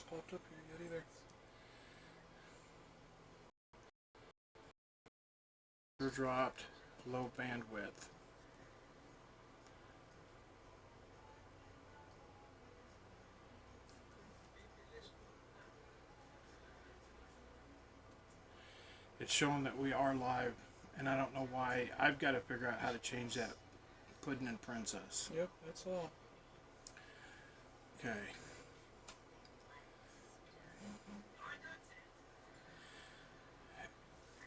popped up here yet either. Dropped, low bandwidth. It's showing that we are live, and I don't know why. I've got to figure out how to change that. Puddin and Princess. Yep, that's all. Okay.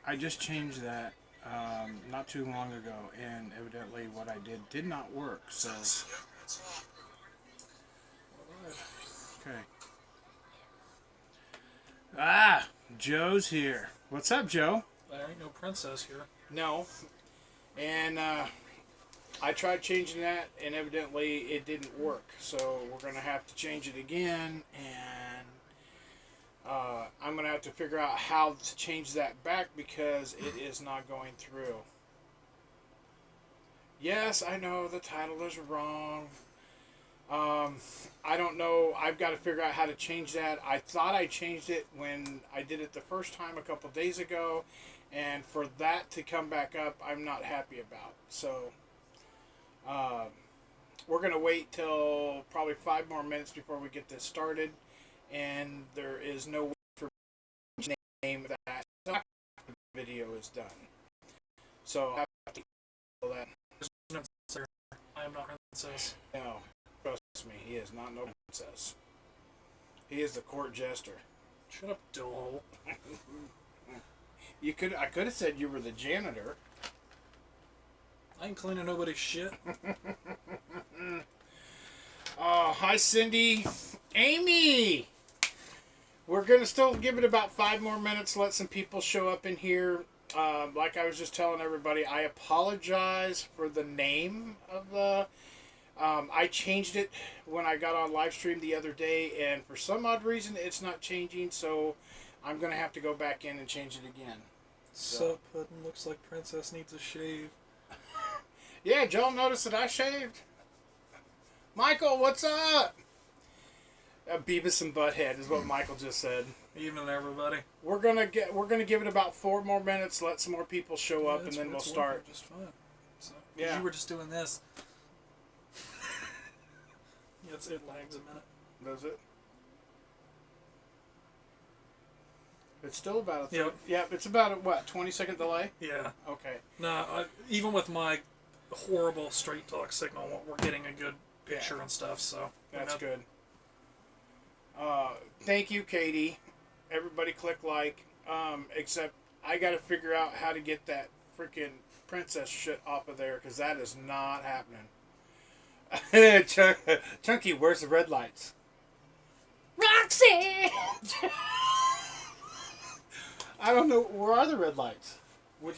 I just changed that not too long ago, and evidently what I did not work. So. Okay. Ah, Joe's here. What's up, Joe? There ain't no princess here. No. And I tried changing that, and evidently it didn't work. So we're going to have to change it again, and I'm going to have to figure out how to change that back because it is not going through. Yes, I know the title is wrong. I don't know. I've got to figure out how to change that. I thought I changed it when I did it the first time a couple days ago, and for that to come back up, I'm not happy about. So we're going to wait till probably 5 more minutes before we get this started, and there is no way for me to name that after the video is done. So I have to that. I am not princess. No, trust me, he is not no princess. He is the court jester. Shut up, dillhole. I could have said you were the janitor. I ain't cleaning nobody's shit. Hi, Cindy. Amy! We're going to still give it about 5 more minutes, let some people show up in here. Like I was just telling everybody, I apologize for the name of the... I changed it when I got on Livestream the other day, and for some odd reason, it's not changing, so I'm going to have to go back in and change it again. So, Puddin looks like princess needs a shave. Yeah, Joel noticed that I shaved. Michael, what's up? Beavis and Butthead is what Michael just said. Even everybody. We're gonna give it about 4 more minutes, let some more people show up, and then we'll start. Just fine. So, yeah. You were just doing this. Yeah, it lags a minute. Does it? It's still about a it's about a, what, 20-second delay? Yeah. Okay. No, even with my horrible straight talk signal, we're getting a good picture and stuff, so. That's good. Thank you, Katie. Everybody click like. Except I got to figure out how to get that freaking princess shit off of there, because that is not happening. Chunky, where's the red lights? Roxy! I don't know. Where are the red lights? Can I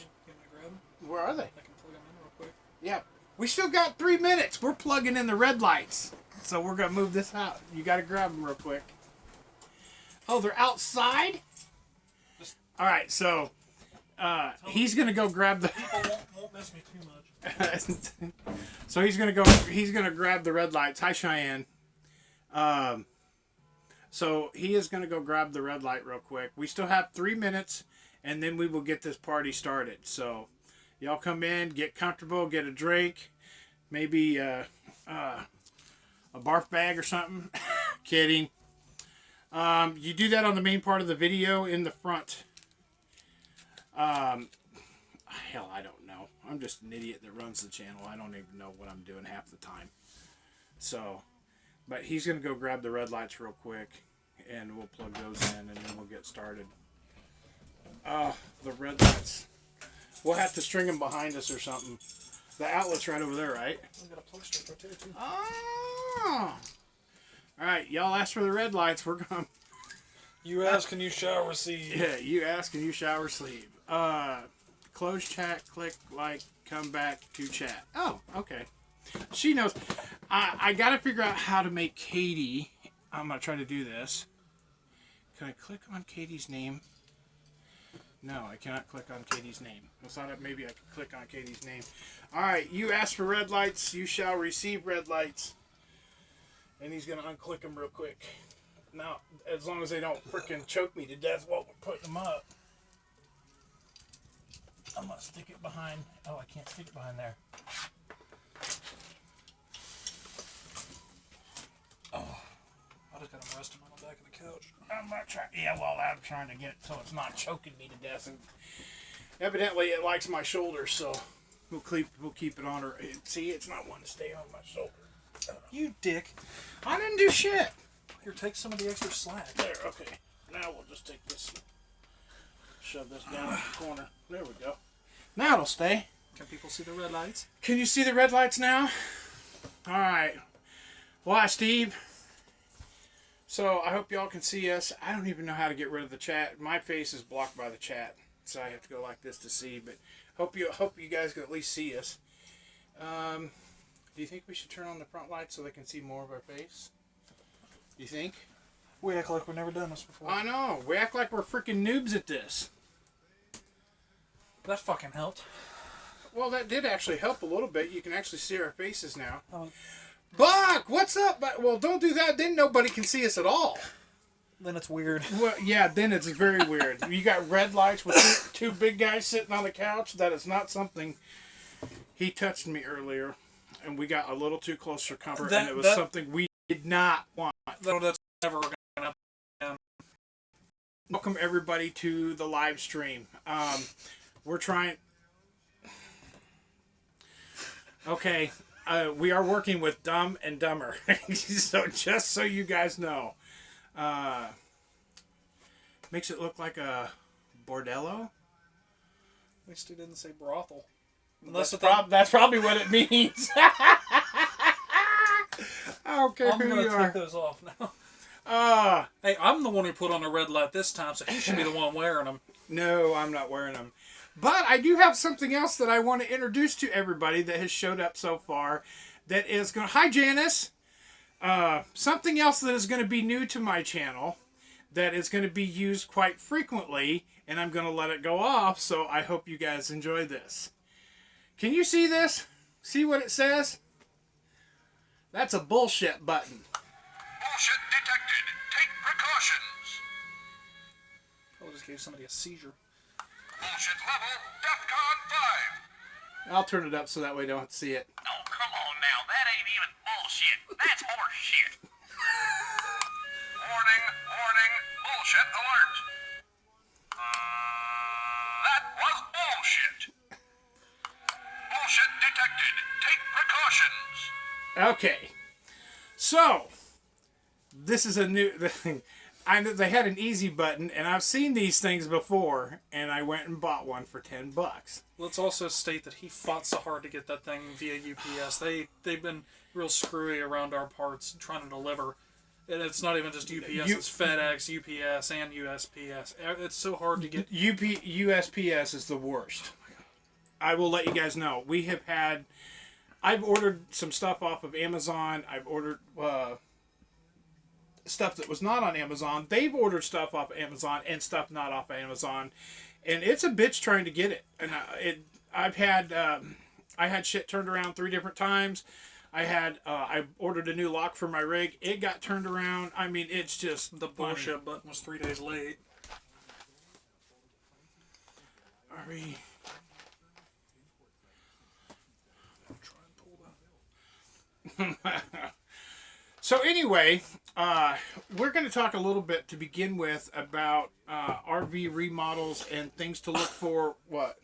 grab them? Where are they? I can plug them in real quick. Yeah. We still got 3 minutes. We're plugging in the red lights. So we're going to move this out. You got to grab them real quick. Oh, they're outside? All right, so he's going to go grab the... People won't miss me too much. So he's going to grab the red lights. Hi, Cheyenne. So he is going to go grab the red light real quick. We still have 3 minutes, and then we will get this party started. So y'all come in, get comfortable, get a drink, maybe a barf bag or something. Kidding. You do that on the main part of the video in the front. Hell, I don't know. I'm just an idiot that runs the channel. I don't even know what I'm doing half the time. So, but he's going to go grab the red lights real quick, and we'll plug those in, and then we'll get started. The red lights. We'll have to string them behind us or something. The outlet's right over there, right? I've got a plug strip right there, too. Oh! Alright, y'all asked for the red lights. We're going. You ask and you shall receive. Yeah, you ask and you shall receive. Close chat, click like, come back to chat. Oh, okay. She knows. I got to figure out how to make Katie. I'm going to try to do this. Can I click on Katie's name? No, I cannot click on Katie's name. I thought maybe I could click on Katie's name. Alright, you asked for red lights. You shall receive red lights. And he's going to unclick them real quick. Now, as long as they don't freaking choke me to death while we're putting them up. I'm going to stick it behind. Oh, I can't stick it behind there. Oh. I just got them resting on the back of the couch. I'm not trying. Yeah, well, I'm trying to get it so it's not choking me to death. And evidently, it likes my shoulder, so we'll keep it on her. See, it's not wanting to stay on my shoulder. You dick. I didn't do shit. Here, take some of the extra slack. There, okay. Now we'll just take this, shove this down in the corner. There we go. Now it'll stay. Can people see the red lights? Can you see the red lights now? All right. Well, hi, Steve. So I hope y'all can see us. I don't even know how to get rid of the chat. My face is blocked by the chat, so I have to go like this to see. But hope you guys can at least see us. Do you think we should turn on the front lights so they can see more of our face? Do you think? We act like we've never done this before. I know. We act like we're freaking noobs at this. That fucking helped. Well, that did actually help a little bit. You can actually see our faces now. Oh. Buck, what's up? Well, don't do that. Then nobody can see us at all. Then it's weird. Well, yeah, then it's very weird. You got red lights with two big guys sitting on the couch. That is not something. He touched me earlier, and we got a little too close for comfort, and it was something we did not want. That's never going to happen. Welcome, everybody, to the live stream. We're trying... Okay, we are working with Dumb and Dumber. So just so you guys know. Makes it look like a bordello. At least he didn't say brothel. That's probably what it means. I don't care I'm who going you to are. take those off now. Hey, I'm the one who put on a red light this time, so he should be the one wearing them. No, I'm not wearing them. But I do have something else that I want to introduce to everybody that has showed up so far. That is going to... Hi, Janice. Something else that is going to be new to my channel. That is going to be used quite frequently. And I'm going to let it go off. So I hope you guys enjoy this. Can you see this? See what it says? That's a bullshit button. Bullshit detected. Take precautions. Probably just gave somebody a seizure. Bullshit level, DEFCON 5. I'll turn it up so that way I don't have to see it. Oh, come on now. That ain't even bullshit. That's horse shit. Warning, warning, bullshit alert. That was bullshit. Bullshit detected. Take precautions. Okay. So, this is a new thing. They had an easy button, and I've seen these things before, and I went and bought one for $10. Let's also state that he fought so hard to get that thing via UPS. They've been real screwy around our parts trying to deliver. And it's not even just UPS, it's FedEx, UPS, and USPS. It's so hard to get. USPS is the worst. I will let you guys know. I've ordered some stuff off of Amazon. I've ordered stuff that was not on Amazon. They've ordered stuff off of Amazon and stuff not off of Amazon. And it's a bitch trying to get it. And I had shit turned around 3 different times. I ordered a new lock for my rig. It got turned around. I mean, it's just The bullshit button was 3 days late. Are we... I'll try and pull that. So anyway, we're going to talk a little bit to begin with about RV remodels and things to look for. What?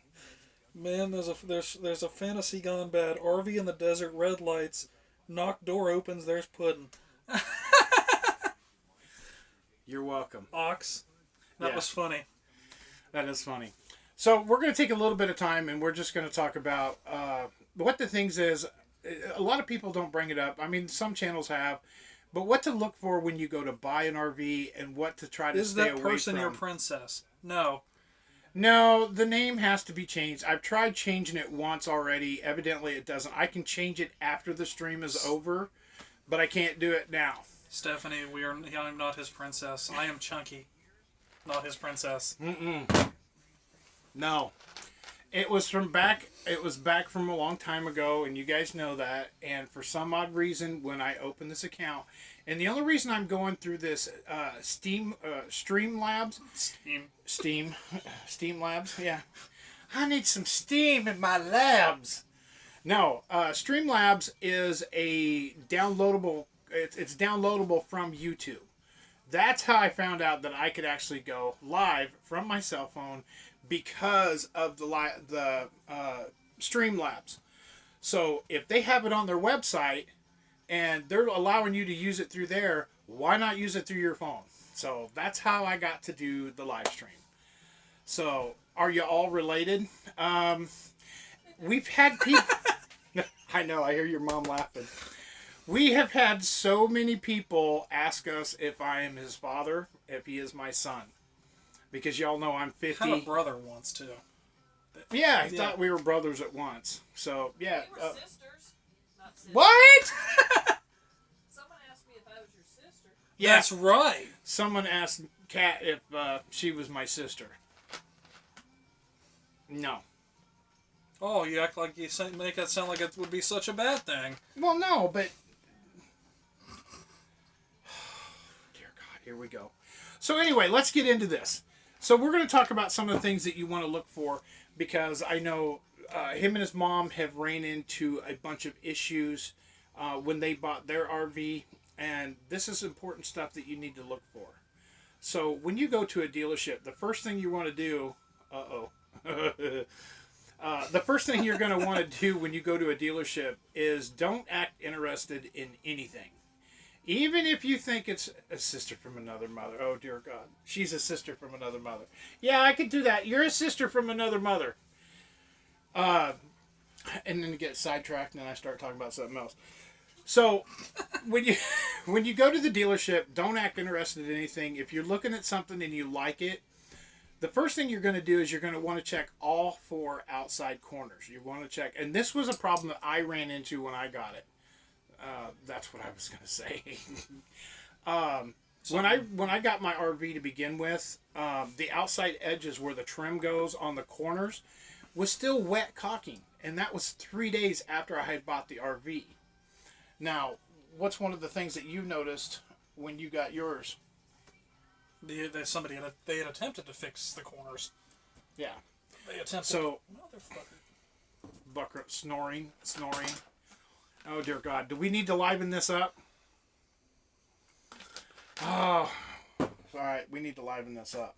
Man, there's a fantasy gone bad. RV in the desert, red lights, knock door opens, there's puddin'. You're welcome. Ox. That was funny. That is funny. So we're going to take a little bit of time, and we're just going to talk about what the things is. A lot of people don't bring it up. I mean, some channels have. But what to look for when you go to buy an RV and what to try to stay away from. Is that person your princess? No. No, the name has to be changed. I've tried changing it once already. Evidently, it doesn't. I can change it after the stream is over, but I can't do it now. Stephanie, I'm not his princess. I am Chunky, not his princess. Mm-mm. No. It was from back. It was back from a long time ago, and you guys know that. And for some odd reason, when I opened this account, and the only reason I'm going through this Stream Labs, Steam Labs, yeah, I need some steam in my labs. No, Streamlabs is a downloadable. It's downloadable from YouTube. That's how I found out that I could actually go live from my cell phone because of the Streamlabs. So if they have it on their website and they're allowing you to use it through there, why not use it through your phone? So that's how I got to do the live stream. So are you all related? We've had people. I know, I hear your mom laughing. We have had so many people ask us if I am his father, if he is my son. Because y'all know I'm 50. I had a brother once, too. Yeah, I thought we were brothers at once. So, yeah. We were sisters, not sisters. What? Someone asked me if I was your sister. Yeah. That's right. Someone asked Kat if she was my sister. No. Oh, you act like you make it sound like it would be such a bad thing. Well, no, but... Dear God, here we go. So anyway, let's get into this. So we're going to talk about some of the things that you want to look for, because I know him and his mom have ran into a bunch of issues when they bought their RV, and this is important stuff that you need to look for. So when you go to a dealership, the first thing you want to do... the first thing you're going to want to do when you go to a dealership is don't act interested in anything. Even if you think it's a sister from another mother. Oh, dear God. She's a sister from another mother. Yeah, I could do that. You're a sister from another mother. And then you get sidetracked and then I start talking about something else. So, when you go to the dealership, don't act interested in anything. If you're looking at something and you like it, the first thing you're going to do is you're going to want to check all 4 outside corners. You want to check, and this was a problem that I ran into when I got it. That's what I was going to say. When I got my RV to begin with, the outside edges where the trim goes on the corners was still wet caulking, and that was 3 days after I had bought the RV. Now, what's one of the things that you noticed when you got yours? Somebody had attempted to fix the corners. Yeah. They attempted. So, Motherfucker. Bucker snoring. Oh dear God! Do we need to liven this up? Oh, all right. We need to liven this up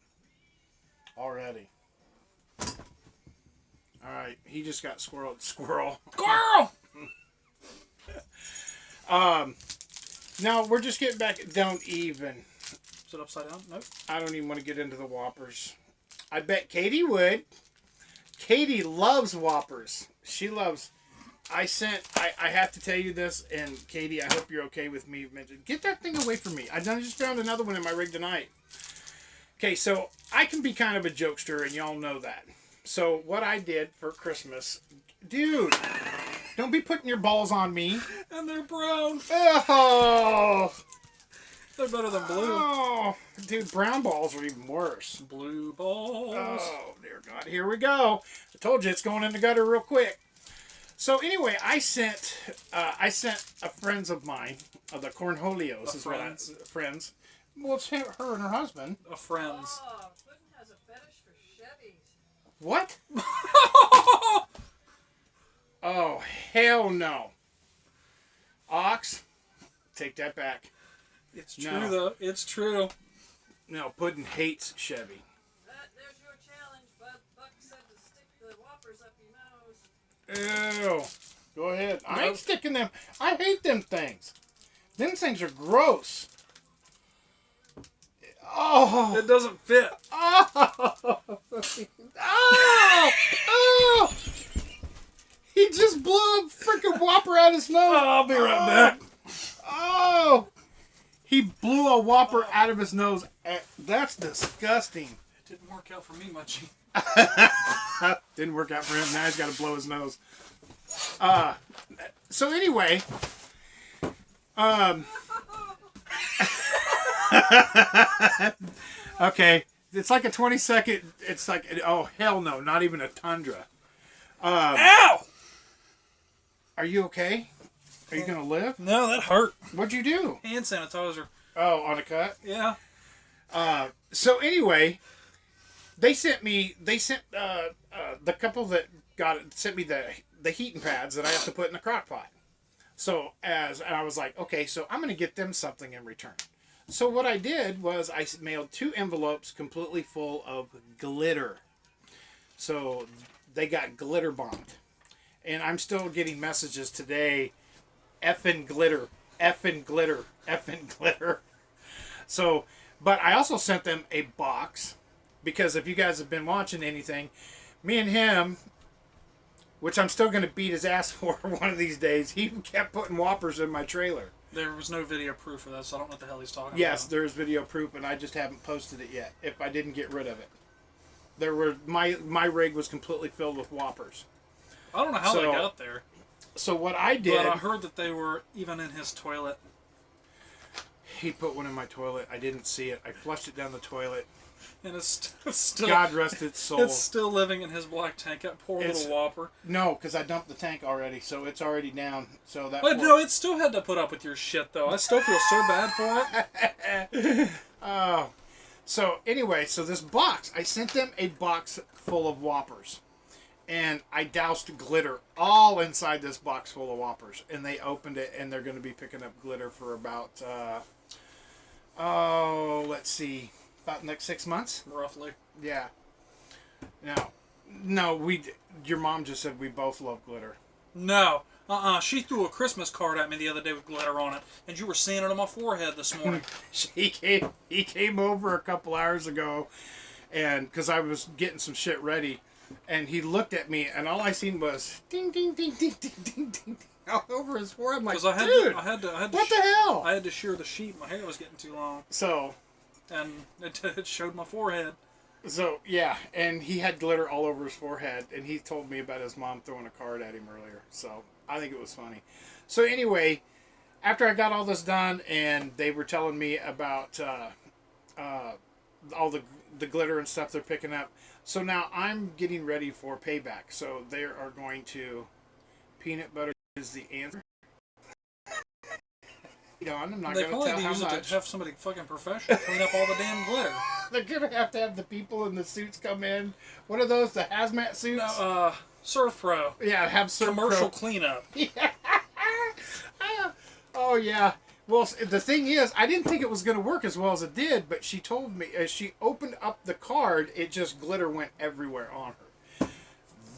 already. All right. He just got squirrel. Squirrel. Now we're just getting back. Don't even. Is it upside down? Nope. I don't even want to get into the Whoppers. I bet Katie would. Katie loves Whoppers. She loves... I have to tell you this, and Katie, I hope you're okay with me mentioning... Get that thing away from me. I just found another one in my rig tonight. Okay, so I can be kind of a jokester, and y'all know that. So what I did for Christmas... Dude, don't be putting your balls on me. And they're brown. Oh... They're better than blue. Oh, dude, brown balls are even worse. Blue balls. Oh, dear God. Here we go. I told you it's going in the gutter real quick. So anyway, I sent a friends of mine, the Cornholios, friends. Well, it's her and her husband. A friends. Oh, Puddin has a fetish for Chevys. What? Oh, hell no. Ox, take that back. It's true, though. It's true. No, Puddin hates Chevy. There's your challenge, bud. Buck said to stick the Whoppers up your nose. Ew. Go ahead. I ain't sticking them. I hate them things. Them things are gross. Oh. It doesn't fit. Oh. Oh. Oh. He just blew a freaking Whopper out his nose. Oh, I'll be right back. Oh. He blew a Whopper out of his nose. That's disgusting. It didn't work out for me much. Didn't work out for him. Now he's got to blow his nose. So anyway, okay, it's like a 20-second. It's like, oh hell no, not even a Tundra. Ow! Are you okay? Are you gonna live? No, that hurt. What'd you do? Hand sanitizer. Oh, on a cut. Yeah. So anyway, they sent the couple that got it sent me the heating pads that I have to put in the crock pot. So and I was like, okay, so I'm gonna get them something in return. So what I did was I mailed 2 envelopes completely full of glitter. So they got glitter bombed, and I'm still getting messages today, effing glitter, effing glitter, effing glitter. So, but I also sent them a box, because if you guys have been watching anything, me and him, which I'm still going to beat his ass for one of these days, he kept putting Whoppers in my trailer. There was no video proof of that, so I don't know what the hell he's talking Yes, about. there's video proof, and I just haven't posted it yet, if I didn't get rid of it. There were my rig was completely filled with Whoppers. I don't know how So- they got there. So what I did, But I heard that they were even in his toilet. he put one in my toilet. I didn't see it. I flushed it down the toilet. And it's still... God rest its soul. It's still living in his black tank. That poor It's- little Whopper. No, because I dumped the tank already, so it's already down. So that. But no, it still had to put up with your shit, though. I still feel so bad for it. So anyway, so this box, I sent them a box full of Whoppers, and I doused glitter all inside this box full of Whoppers, and they opened it, and they're going to be picking up glitter for about, let's see, about the next 6 months. Roughly. Yeah. No, your mom just said we both love glitter. No. She threw a Christmas card at me the other day with glitter on it, and you were seeing it on my forehead this morning. He came over a couple hours ago, and because I was getting some shit ready, and he looked at me, and all I seen was ding ding ding ding ding ding ding all over his forehead. I'm like, Because dude, I had to what the hell? I had to shear the sheet. My hair was getting too long, So and it showed my forehead. yeah, and he had glitter all over his forehead, and he told me about his mom throwing a card at him earlier. So I think it was funny. So anyway, after I got all this done, and they were telling me about all the glitter and stuff they're picking up. So now I'm getting ready for payback. So they are going to peanut butter is the answer. I'm not They going to probably tell need to how use it much. to have somebody fucking professional clean up all the damn glitter. They're going to have the people in the suits come in. What are those? The hazmat suits? No, Surf Pro. Yeah, have some Commercial cleanup. Oh yeah. Well, the thing is, I didn't think it was going to work as well as it did, but she told me as she opened up the card, it just glitter went everywhere on her.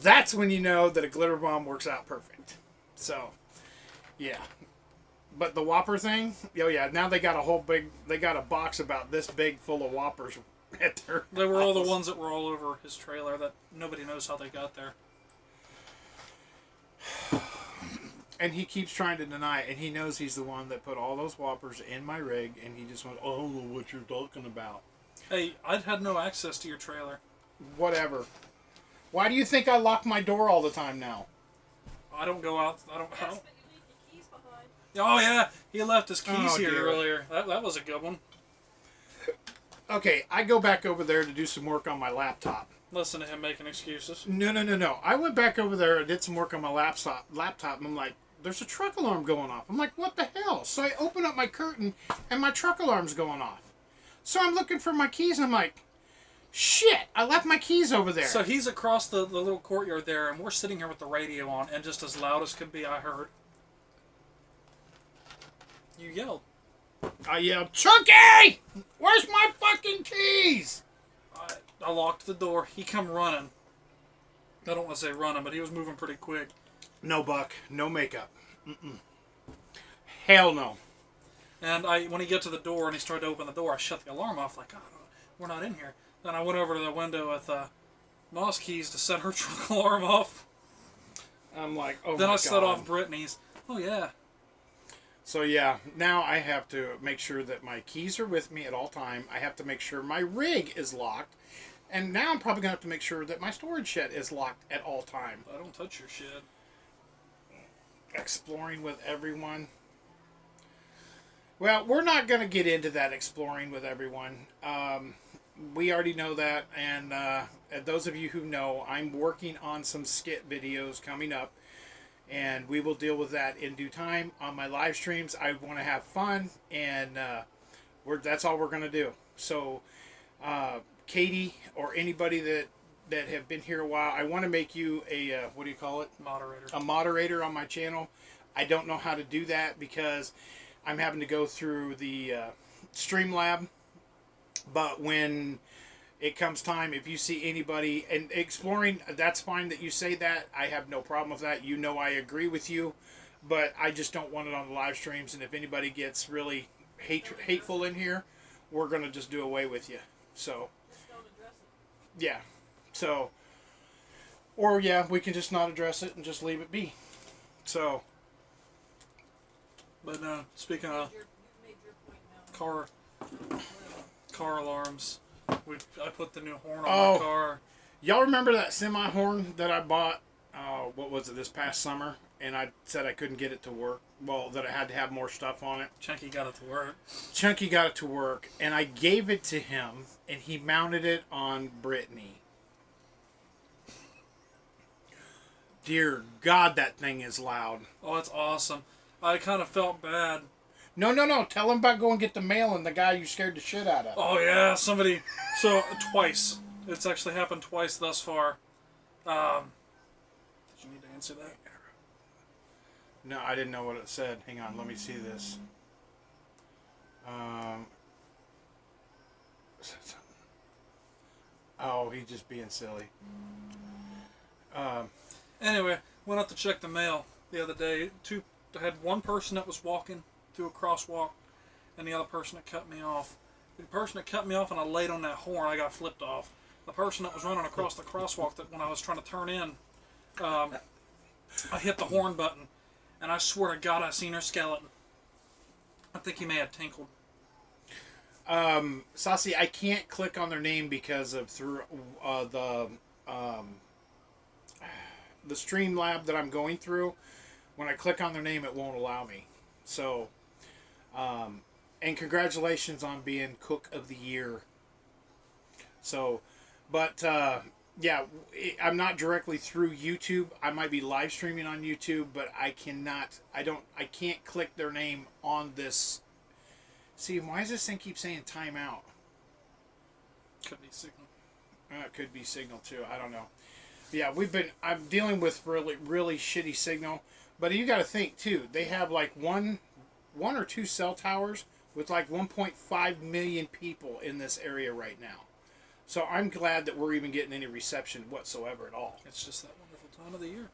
That's when you know that a glitter bomb works out perfect. So, yeah. But the Whopper thing, oh yeah, now they got a box about this big full of Whoppers at their They were all the house. ones that were all over his trailer that nobody knows how they got there. And he keeps trying to deny it, and he knows he's the one that put all those Whoppers in my rig, and he just went, "Oh, I don't know what you're talking about." Hey, I had no access to your trailer. Whatever. Why do you think I lock my door all the time now? I don't go out. I don't. Yes, but you leave your keys behind. Oh yeah, he left his keys Oh, here dear. earlier. That was a good one. Okay, I go back over there to do some work on my laptop. Listen to him making excuses. No. I went back over there and did some work on my laptop, and I'm like, there's a truck alarm going off. I'm like, what the hell? So I open up my curtain, and my truck alarm's going off. So I'm looking for my keys, and I'm like, shit, I left my keys over there. So he's across the little courtyard there, and we're sitting here with the radio on, and just as loud as could be, I heard. You yelled. I yelled, Chunky! Where's my fucking keys? I locked the door. He come running. I don't want to say running, but he was moving pretty quick. No, Buck. No makeup. Hell no. And when he got to the door and he started to open the door, I shut the alarm off like, oh, we're not in here. Then I went over to the window with Moss keys to set her truck alarm off. I'm like, oh Then my I God. set off Brittany's. Oh, yeah. So yeah, now I have to make sure that my keys are with me at all time. I have to make sure my rig is locked. And now I'm probably going to have to make sure that my storage shed is locked at all time. I don't touch your shit. Exploring with everyone. Well, we're not going to get into that exploring with everyone. we already know that, and those of you who know, I'm working on some skit videos coming up, and we will deal with that in due time on my live streams. I want to have fun, and that's all we're going to do. So, Katie, or anybody that have been here a while, I want to make you a, what do you call it? Moderator. A moderator on my channel. I don't know how to do that because I'm having to go through the Streamlab. But when it comes time, if you see anybody and exploring, that's fine that you say that. I have no problem with that. You know I agree with you. But I just don't want it on the live streams. And if anybody gets really hateful in here, we're going to just do away with you. So, Just don't address it. yeah. So, or yeah, we can just not address it and just leave it be. So, But speaking of You made your point now. car alarms, I put the new horn on Oh. my car. y'all remember that semi horn that I bought? What was it, this past summer? And I said I couldn't get it to work. Well, that I had to have more stuff on it. Chunky got it to work. Chunky got it to work, and I gave it to him, and he mounted it on Brittany. Dear God, that thing is loud. Oh, it's awesome. I kind of felt bad. No. Tell him about going get the mail and the guy you scared the shit out of. Oh yeah, somebody. So twice. It's actually happened twice thus far. Did you need to answer that? No, I didn't know what it said. Hang on, let me see this. Oh, he's just being silly. Anyway, went out to check the mail the other day. I had one person that was walking through a crosswalk, and the other person that cut me off. The person that cut me off and I laid on that horn, I got flipped off. The person that was running across the crosswalk, that when I was trying to turn in, I hit the horn button, and I swear to God I seen her skeleton. I think he may have tinkled. Saucy, I can't click on their name because of through the Streamlab that I'm going through. When I click on their name, it won't allow me. So, and congratulations on being Cook of the Year. So, but yeah, I'm not directly through YouTube. I might be live streaming on YouTube, but I can't click their name on this. See, why does this thing keep saying timeout? Could be signal. It could be signal too. I don't know. Yeah, I'm dealing with really, really shitty signal. But you got to think too. They have like one or two cell towers with like 1.5 million people in this area right now. So I'm glad that we're even getting any reception whatsoever at all. It's just that wonderful time of the year.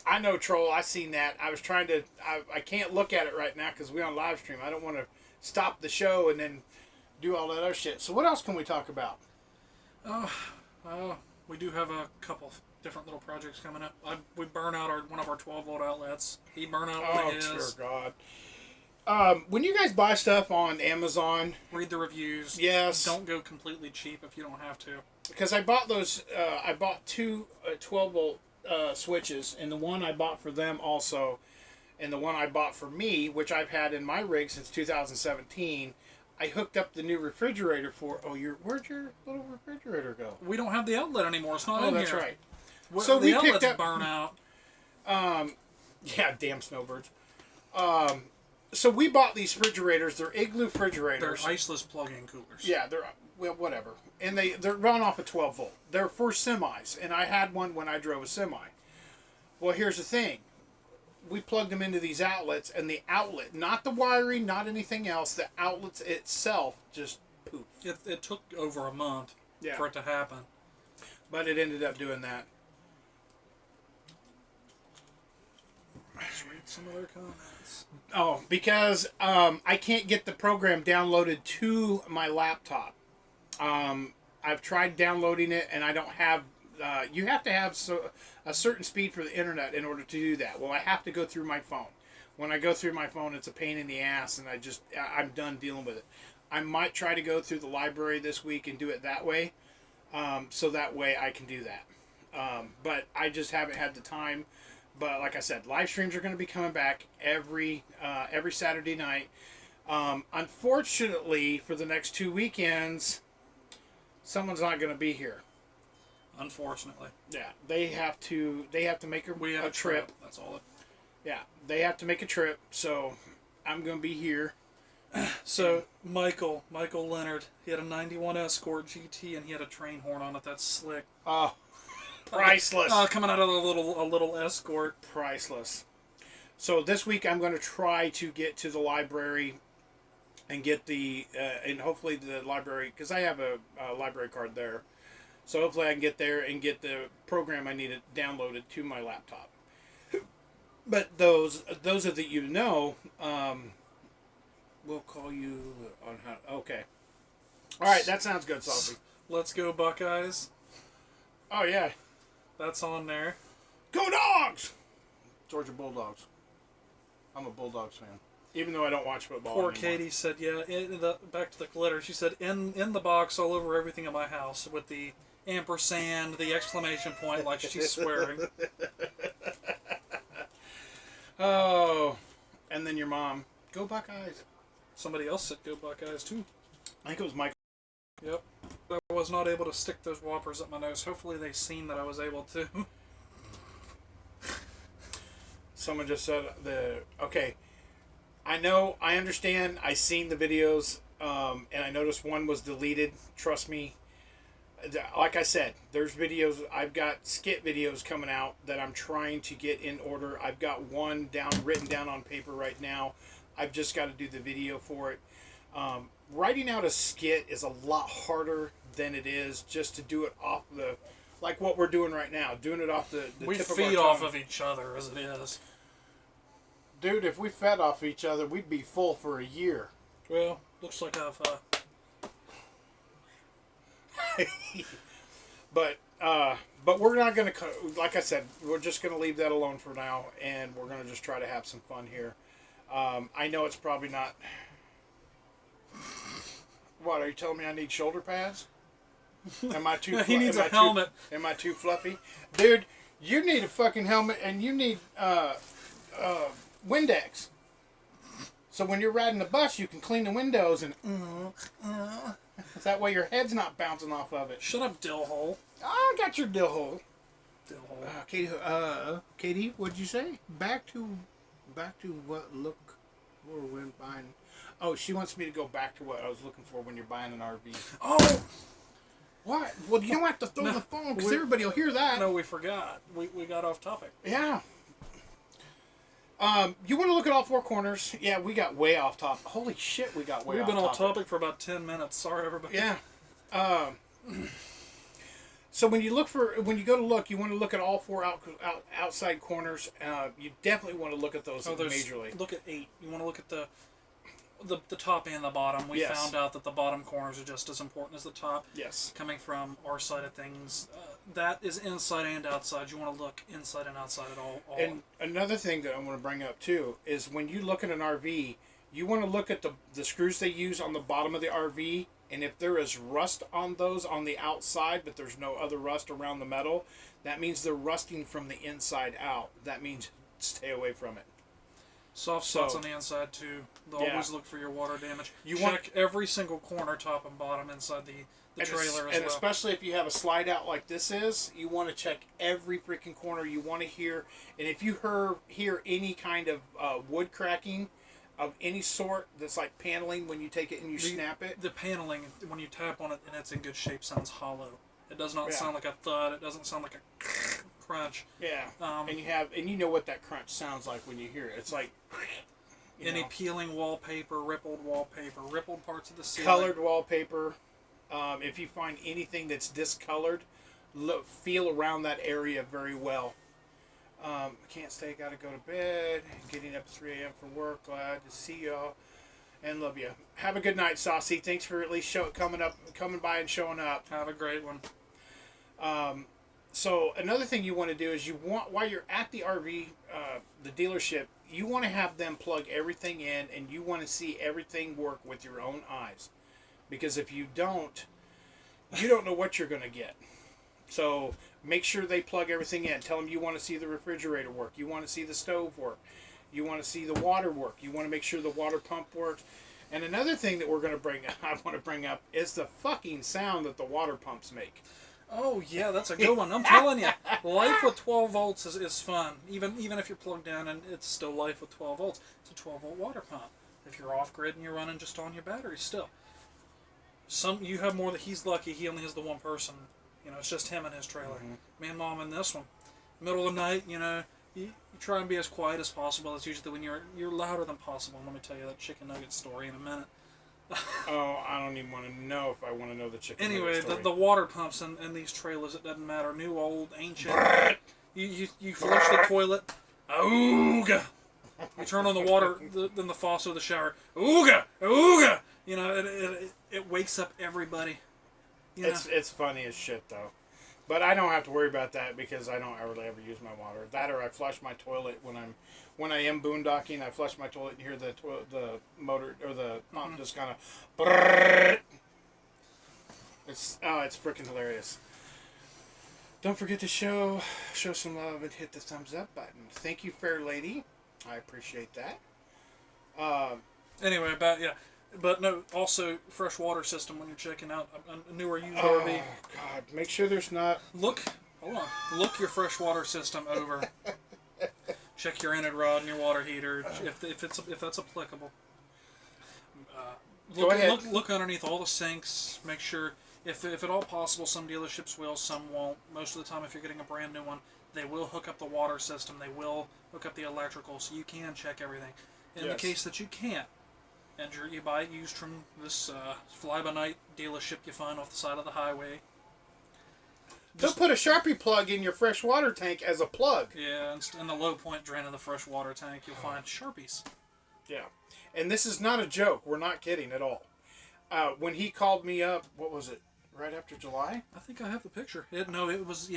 I know, Troll. I seen that. I was trying to. I can't look at it right now because we're on live stream. I don't want to stop the show and then do all that other shit. So what else can we talk about? We do have a couple different little projects coming up. We burn out one of our 12-volt outlets. He burn out one of his. Dear God. When you guys buy stuff on Amazon, Read the reviews. yes, Don't go completely cheap if you don't have to. because I bought those. I bought two 12-volt switches, and the one I bought for them also, and the one I bought for me, which I've had in my rig since 2017. I hooked up the new refrigerator for. Oh, where'd your little refrigerator go? We don't have the outlet anymore. It's not in that's here. right. So we the picked outlets up- burn out. Yeah, damn snowbirds. So we bought these refrigerators. They're igloo They're refrigerators. iceless plug-in coolers. Yeah, they're well, whatever. And they're run off a 12 volt. They're for semis, and I had one when I drove a semi. Well, here's the thing. We plugged them into these outlets, and the outlet, not the wiring, not anything else, the outlets itself just poof. It took over a month Yeah. for it to happen. But it ended up doing that. Let's read some of their comments. Oh, because I can't get the program downloaded to my laptop. I've tried downloading it, and I don't have. You have to have a certain speed for the internet in order to do that. Well, I have to go through my phone. When I go through my phone, it's a pain in the ass, and I'm done dealing with it. I might try to go through the library this week and do it that way, so that way I can do that. But I just haven't had the time. But like I said, live streams are going to be coming back every Saturday night. Unfortunately, for the next 2 weekends, someone's not going to be here. Unfortunately. Yeah, they have to make We have a trip. That's all it. Yeah, they have to make a trip, so I'm going to be here. So, Michael Leonard, he had a 91 Escort GT and he had a train horn on it. That's slick. Oh, priceless. Coming out of a little Escort. Priceless. So this week I'm going to try to get to the library and get and hopefully the library, because I have a library card there. So hopefully I can get there and get the program I needed downloaded to my laptop. But those of you know, we'll call you on how. Okay. All right, that sounds good, Saucy. Let's go Buckeyes. Oh yeah, That's on there. go Dogs! Georgia Bulldogs. I'm a Bulldogs fan, even though I don't watch football Poor anymore. Katie said, yeah, back to the glitter. She said, in the box all over everything in my house with the ampersand, the exclamation point, like she's swearing. Oh, and then your mom, go Buckeyes. Somebody else said go Buckeyes too. I think it was Mike. Yep. I was not able to stick those whoppers up my nose. Hopefully they seen that I was able to. Someone just said okay. I know, I understand. I seen the videos, and I noticed one was deleted. Trust me. Like I said, there's videos. I've got skit videos coming out that I'm trying to get in order. I've got one written down on paper right now. I've just got to do the video for it. Writing out a skit is a lot harder than it is just to do it off like what we're doing right now. Doing it off the We tip feed of our off tongue. of each other as it is. Dude, if we fed off each other, we'd be full for a year. Well, looks like I've But we're not going to, like I said, we're just going to leave that alone for now, and we're going to just try to have some fun here. I know it's probably not. What, are you telling me I need shoulder pads? Am I too? He needs am a I too- helmet. Am I too fluffy, dude? You need a fucking helmet, and you need Windex. So when you're riding the bus, you can clean the windows, and that way your head's not bouncing off of it. shut up, dill hole. I got your dill hole. Dill hole. Katie, what'd you say? Back to what look for when buying. Oh, she wants me to go back to what I was looking for when you're buying an RV. Oh What? Well, you don't have to throw No, the phone because we- everybody will hear that. no, we forgot. We got off topic. Yeah. You want to look at all four corners? Yeah, we got way off topic. Holy shit, we got way We've off been topic. off topic for about 10 minutes. Sorry, everybody. Yeah. So when you go to look, you want to look at all four outside corners. You definitely want to look at those majorly. Look at 8. You want to look at the top and the bottom. We Yes. found out that the bottom corners are just as important as the top. Yes. Coming from our side of things, that is inside and outside. You want to look inside and outside at all. And another thing that I want to bring up too is when you look at an RV, you want to look at the screws they use on the bottom of the RV, and if there is rust on those on the outside, but there's no other rust around the metal, that means they're rusting from the inside out. That means stay away from it. Soft spots on the inside too. Always look for your water damage. You check every single corner, top and bottom, inside the trailer as and well. especially if you have a slide out like this is, you want to check every freaking corner. You want to hear, and if you hear any kind of wood cracking of any sort that's like paneling when you take it and you snap it. The paneling, when you tap on it and it's in good shape, sounds hollow. It does not Yeah. sound like a thud. It doesn't sound like a crunch. Yeah, Um, and you know what that crunch sounds like when you hear it. It's like Any peeling wallpaper, rippled parts of the ceiling. colored wallpaper. If you find anything that's discolored, feel around that area very well. Can't stay, gotta go to bed. Getting up at 3 a.m. for work. Glad to see y'all and love you. Have a good night, Saucy. Thanks for at least coming by and showing up. Have a great one. So another thing you want to do is while you're at the RV, the dealership, you want to have them plug everything in, and you want to see everything work with your own eyes, because if you don't know what you're going to get. So make sure they plug everything in. Tell them you want to see the refrigerator work, you want to see the stove work, you want to see the water work, you want to make sure the water pump works. And another thing that I want to bring up is the fucking sound that the water pumps make. Oh yeah, that's a good one. I'm telling you, life with 12 volts is fun. Even if you're plugged in and it's still life with 12 volts. It's a 12-volt water pump. If you're off grid and you're running just on your battery, still. You have more that he's lucky. He only has the one person. You know, it's just him and his trailer. Me and Mom in this one. Middle of the night, you know, you try and be as quiet as possible. It's usually when you're louder than possible. And let me tell you that chicken nugget story in a minute. Oh, I don't even want to know if I want to know the chicken. Anyway, the water pumps in these trailers, it doesn't matter. New, old, ancient. You flush the toilet. Ooga. You turn on the water, then the faucet of the shower. Ooga, ooga. You know, it wakes up everybody. You know? It's funny as shit though, but I don't have to worry about that because I don't really ever use my water. That or I flush my toilet when I am boondocking. I flush my toilet and hear the motor or the pump just kind of. It's freaking hilarious. Don't forget to show some love and hit the thumbs up button. Thank you, fair lady. I appreciate that. Anyway, but no. Also, fresh water system when you're checking out a newer used RV. Oh God! Make sure there's not. Look your fresh water system over. Check your inlet rod and your water heater if that's applicable. Go ahead. Look underneath all the sinks. Make sure if at all possible, some dealerships will, some won't. Most of the time, if you're getting a brand new one, they will hook up the water system. They will hook up the electrical, so you can check everything. In the case that you can't, and you buy it used from this fly-by-night dealership you find off the side of the highway. They'll put a Sharpie plug in your fresh water tank as a plug. Yeah, in the low point drain of the fresh water tank, you'll find Sharpies. Yeah. And this is not a joke. We're not kidding at all. When he called me up, what was it? Right after July? I think I have the picture. It was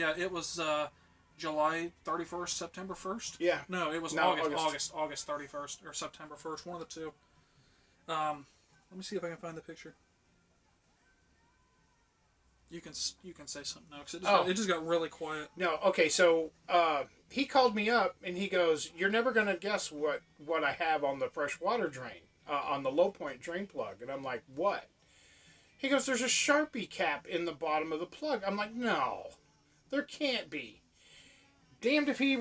July 31st, September 1st? Yeah. No, it was August 31st or September 1st, one of the two. Let me see if I can find the picture. You can say something now because it just got really quiet. No, okay, so he called me up and he goes, "You're never gonna guess what I have on the fresh water drain, on the low point drain plug." And I'm like, "What?" He goes, "There's a Sharpie cap in the bottom of the plug." I'm like, "No, there can't be." Damned if he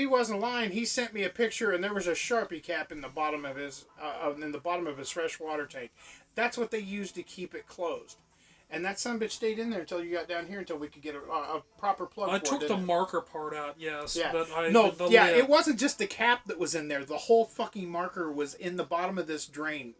wasn't lying. He sent me a picture and there was a Sharpie cap in the bottom of his fresh water tank. That's what they used to keep it closed. And that sumbitch stayed in there until you got down here until we could get a proper plug for it. I took the marker part out, yes. Yeah. But it wasn't just the cap that was in there. The whole fucking marker was in the bottom of this drain.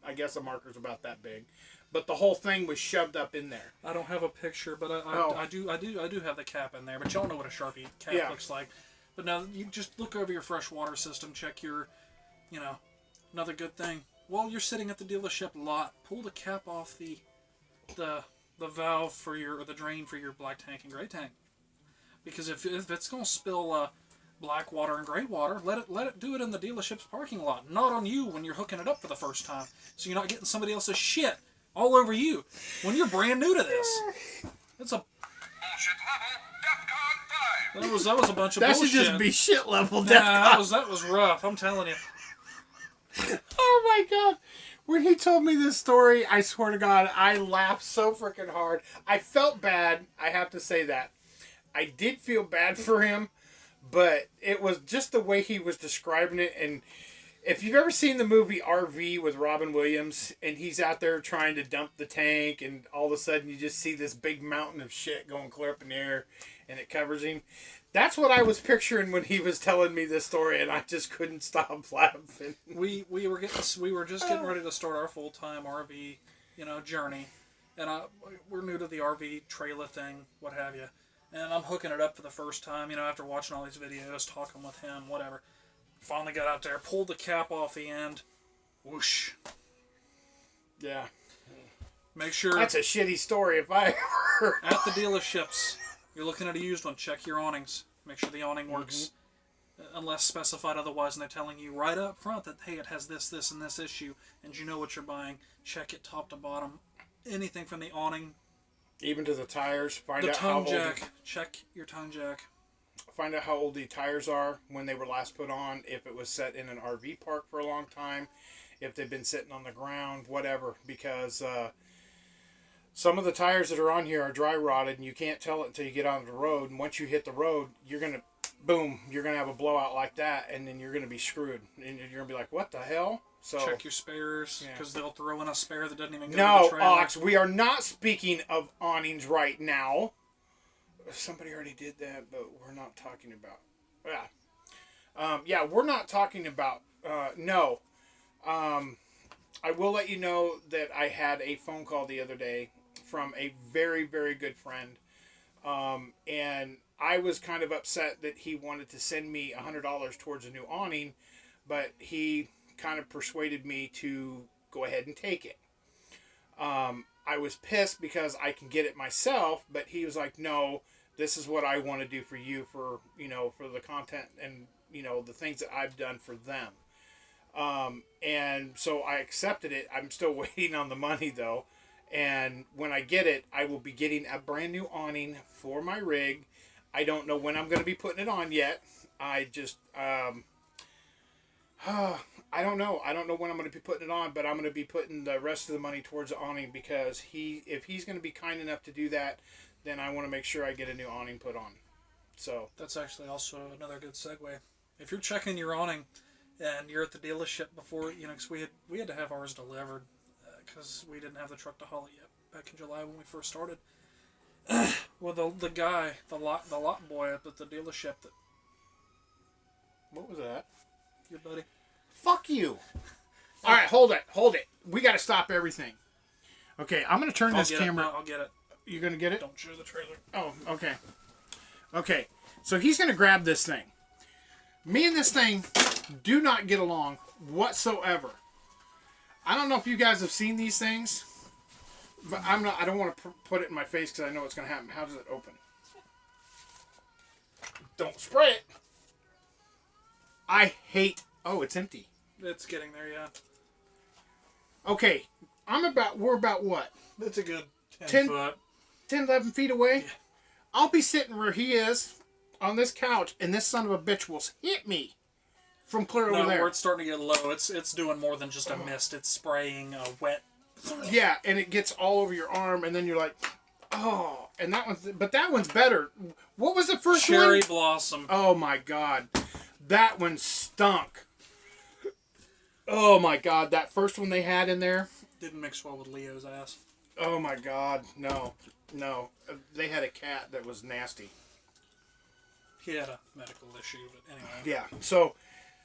I guess the marker's about that big. But the whole thing was shoved up in there. I don't have a picture, but I do have the cap in there. But y'all know what a Sharpie cap looks like. But now you just look over your fresh water system, check your, another good thing. While you're sitting at the dealership lot, pull the cap off the valve for the drain for your black tank and gray tank, because if it's gonna spill black water and gray water, let it do it in the dealership's parking lot, not on you when you're hooking it up for the first time, so you're not getting somebody else's shit all over you when you're brand new to this. That's a Bullshit level, DEFCON 5. that was a bunch of that bullshit. should just be shit level. Nah, that was rough. I'm telling you. Oh my God. When he told me this story, I swear to God, I laughed so freaking hard. I felt bad. I have to say that. I did feel bad for him, but it was just the way he was describing it. And if you've ever seen the movie RV with Robin Williams, and he's out there trying to dump the tank, and all of a sudden you just see this big mountain of shit going clear up in the air, and it covers him. That's what I was picturing when he was telling me this story, and I just couldn't stop laughing. We were just getting ready to start our full-time RV, journey, and we're new to the RV trailer thing, what have you, and I'm hooking it up for the first time, after watching all these videos, talking with him, whatever. Finally got out there, pulled the cap off the end, whoosh. Yeah. Make sure that's a shitty story if I ever. At the dealerships, you're looking at a used one, check your awnings. Make sure the awning works, unless specified otherwise, and they're telling you right up front that, hey, it has this, this, and this issue, and you know what you're buying. Check it top to bottom. Anything from the awning. Even to the tires. The tongue jack. Check your tongue jack. Find out how old the tires are when they were last put on, if it was set in an RV park for a long time, if they've been sitting on the ground, whatever, because some of the tires that are on here are dry rotted, and you can't tell it until you get on the road. And once you hit the road, you're gonna, boom, you're gonna have a blowout like that, and then you're gonna be screwed, and you're gonna be like, what the hell? So check your spares, because they'll throw in a spare that doesn't even go to no, the trailer. Ox, we are not speaking of awnings right now. Somebody already did that, but we're not talking about. Yeah, we're not talking about. No. I will let you know that I had a phone call the other day from a very, very good friend. And I was kind of upset that he wanted to send me $100 towards a new awning, but he kind of persuaded me to go ahead and take it. I was pissed because I can get it myself, but he was like, no, this is what I want to do for you, for, for the content and, the things that I've done for them. And so I accepted it. I'm still waiting on the money though. And when I get it, I will be getting a brand new awning for my rig. I don't know when I'm going to be putting it on yet. I just, I don't know. I don't know when I'm going to be putting it on, but I'm going to be putting the rest of the money towards the awning, because if he's going to be kind enough to do that, then I want to make sure I get a new awning put on. So that's actually also another good segue. If you're checking your awning and you're at the dealership before, because we had to have ours delivered because we didn't have the truck to haul it yet back in July when we first started. Well, the guy, the lot boy up at the dealership, what was that? Your buddy. Fuck you. All right, hold it. We got to stop everything. Okay, I'm going to turn this camera. No, I'll get it. You're going to get it? Don't show the trailer. Oh, okay. Okay, so he's going to grab this thing. Me and this thing do not get along whatsoever. I don't know if you guys have seen these things, but I don't want to put it in my face because I know what's going to happen. How does it open? Don't spray it. I hate... Oh, it's empty. It's getting there, yeah. Okay, we're about what? That's a good 10 foot. 10, 11 feet away? Yeah. I'll be sitting where he is on this couch, and this son of a bitch will hit me from clear over there. Where it's starting to get low. It's doing more than just a mist. It's spraying a wet. Yeah, and it gets all over your arm, and then you're like, oh. And that one's better. What was the first one? Cherry blossom. Oh my God, that one stunk. Oh my God, that first one they had in there didn't mix well with Leo's ass. Oh my God, no. They had a cat that was nasty. He had a medical issue, but anyway. Yeah, so,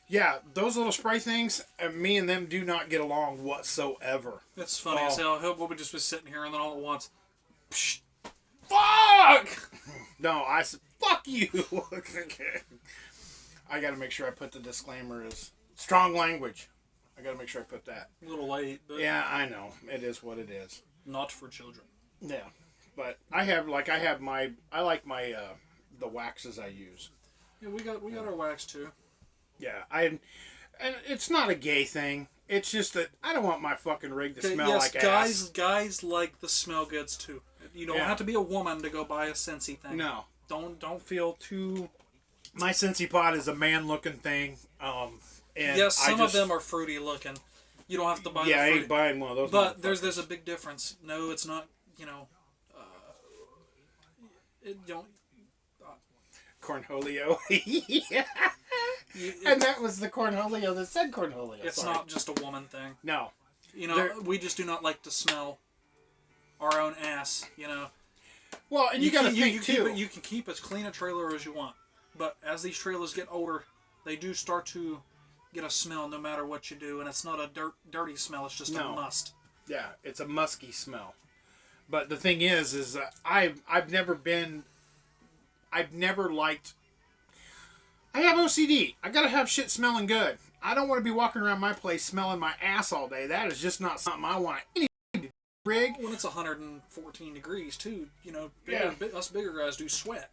yeah, those little spray things, me and them do not get along whatsoever. It's funny as hell. We'll be just sitting here, and then all at once, psh, fuck! No, I said, fuck you! I gotta make sure I put the disclaimer as strong language. I gotta make sure I put that. A little late, but... Yeah, I know. It is what it is. Not for children. Yeah. But I like my the waxes I use. Yeah, we got our wax too. Yeah, and it's not a gay thing. It's just that I don't want my fucking rig to smell like ass. Guys like the smell goods too. You don't have to be a woman to go buy a Scentsy thing. No. Don't feel too... My Scentsy pot is a man-looking thing. And yes, some of them are fruity looking. You don't have to buy. Yeah, I ain't buying one of those. But there's a big difference. No, it's not. It don't. Cornholio. Yeah. And that was the Cornholio that said Cornholio. It's not just a woman thing. No. We just do not like to smell our own ass. Well, and you got to think too. You can keep as clean a trailer as you want, but as these trailers get older, they do start to get a smell no matter what you do, and it's not a dirty smell. It's just a must. Yeah, it's a musky smell. But the thing is I've never liked. I have OCD. I gotta have shit smelling good. I don't want to be walking around my place smelling my ass all day. That is just not something I want. Rig. When it's 114 degrees too, Yeah. Us bigger guys do sweat.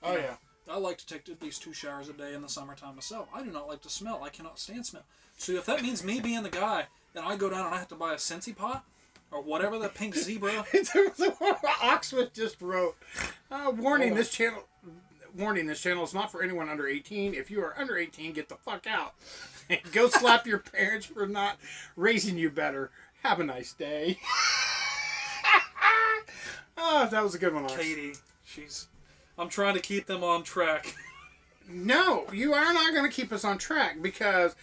Oh yeah. I like to take at least 2 showers a day in the summertime myself. I do not like to smell. I cannot stand smell. So if that means me being the guy, and I go down and I have to buy a Scentsy pot, or whatever, that pink zebra. Oxford just wrote, warning, this channel... warning, this channel is not for anyone under 18. If you are under 18, get the fuck out. And go slap your parents for not raising you better. Have a nice day. Oh, that was a good one, Alex. Katie, I'm trying to keep them on track. No, you are not going to keep us on track because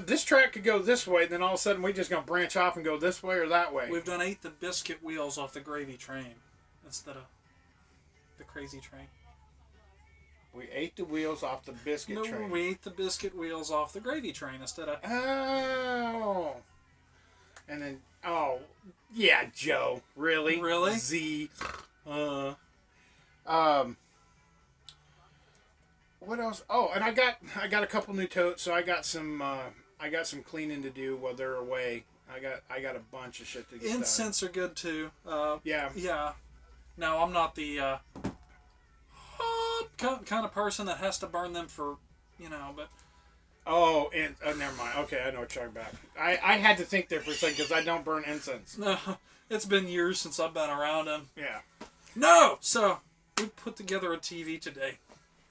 this track could go this way, then all of a sudden we're just going to branch off and go this way or that way. We've done ate the biscuit wheels off the gravy train instead of the crazy train. We ate the wheels off the biscuit train. No, we ate the biscuit wheels off the gravy train instead of... Oh. And then, oh, yeah, Joe. Really? Really? Z. What else? Oh, and I got a couple new totes, so I got some cleaning to do while they're away. I got a bunch of shit to get done. Incense are good too. Yeah. Yeah. Now I'm not the kind of person that has to burn them for, but. Oh, and never mind. Okay, I know what you're talking about. I had to think there for a second because I don't burn incense. No, it's been years since I've been around them. Yeah. No. So we put together a TV today,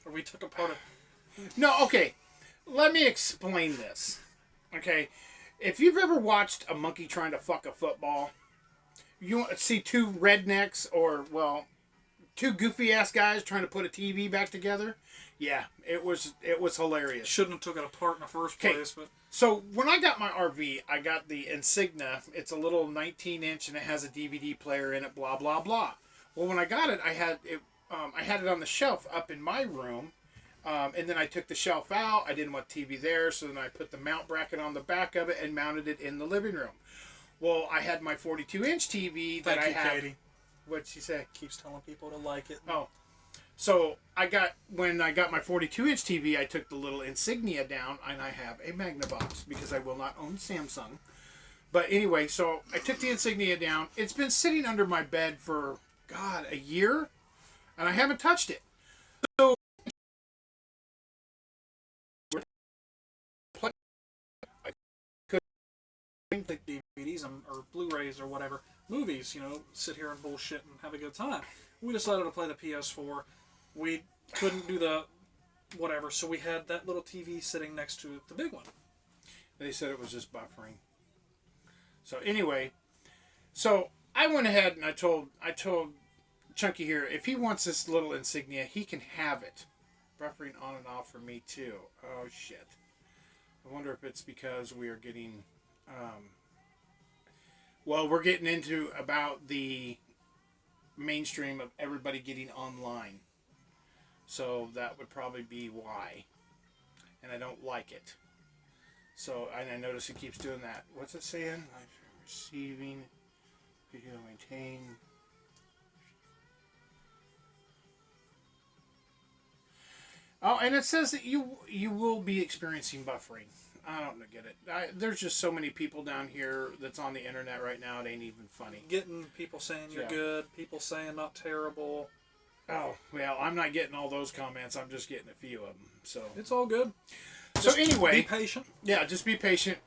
or we took apart a. No, okay. Let me explain this. Okay, if you've ever watched a monkey trying to fuck a football, you see two rednecks or two goofy ass guys trying to put a TV back together. Yeah, it was hilarious. Shouldn't have took it apart in the first place, but. So when I got my RV, I got the Insignia. It's a little 19-inch and it has a DVD player in it. Blah blah blah. Well, when I got it, I had it on the shelf up in my room, and then I took the shelf out. I didn't want TV there, so then I put the mount bracket on the back of it and mounted it in the living room. Well, I had my 42-inch TV that Thank you, I have. Katie. What'd she say? Keeps telling people to like it. Oh. So when I got my 42-inch TV, I took the little Insignia down, and I have a Magnavox because I will not own Samsung. But anyway, so I took the Insignia down. It's been sitting under my bed for, God, a year, and I haven't touched it. So I could DVDs or Blu-rays or whatever, movies, sit here and bullshit and have a good time. We decided to play the PS4. We couldn't do the whatever, so we had that little TV sitting next to the big one. They said it was just buffering. So anyway, so I went ahead and I told Chunky here, if he wants this little Insignia, he can have it. Buffering on and off for me too. Oh shit. I wonder if it's because we are getting we're getting into about the mainstream of everybody getting online. So that would probably be why. And I don't like it. So, and I notice he keeps doing that. What's it saying? Receiving, video maintain. Oh, and it says that you will be experiencing buffering. I don't get it. There's just so many people down here that's on the internet right now. It ain't even funny. Getting people saying you're good, people saying not terrible. Oh, well, I'm not getting all those comments. I'm just getting a few of them. So it's all good. So anyway, be patient. Yeah, just be patient.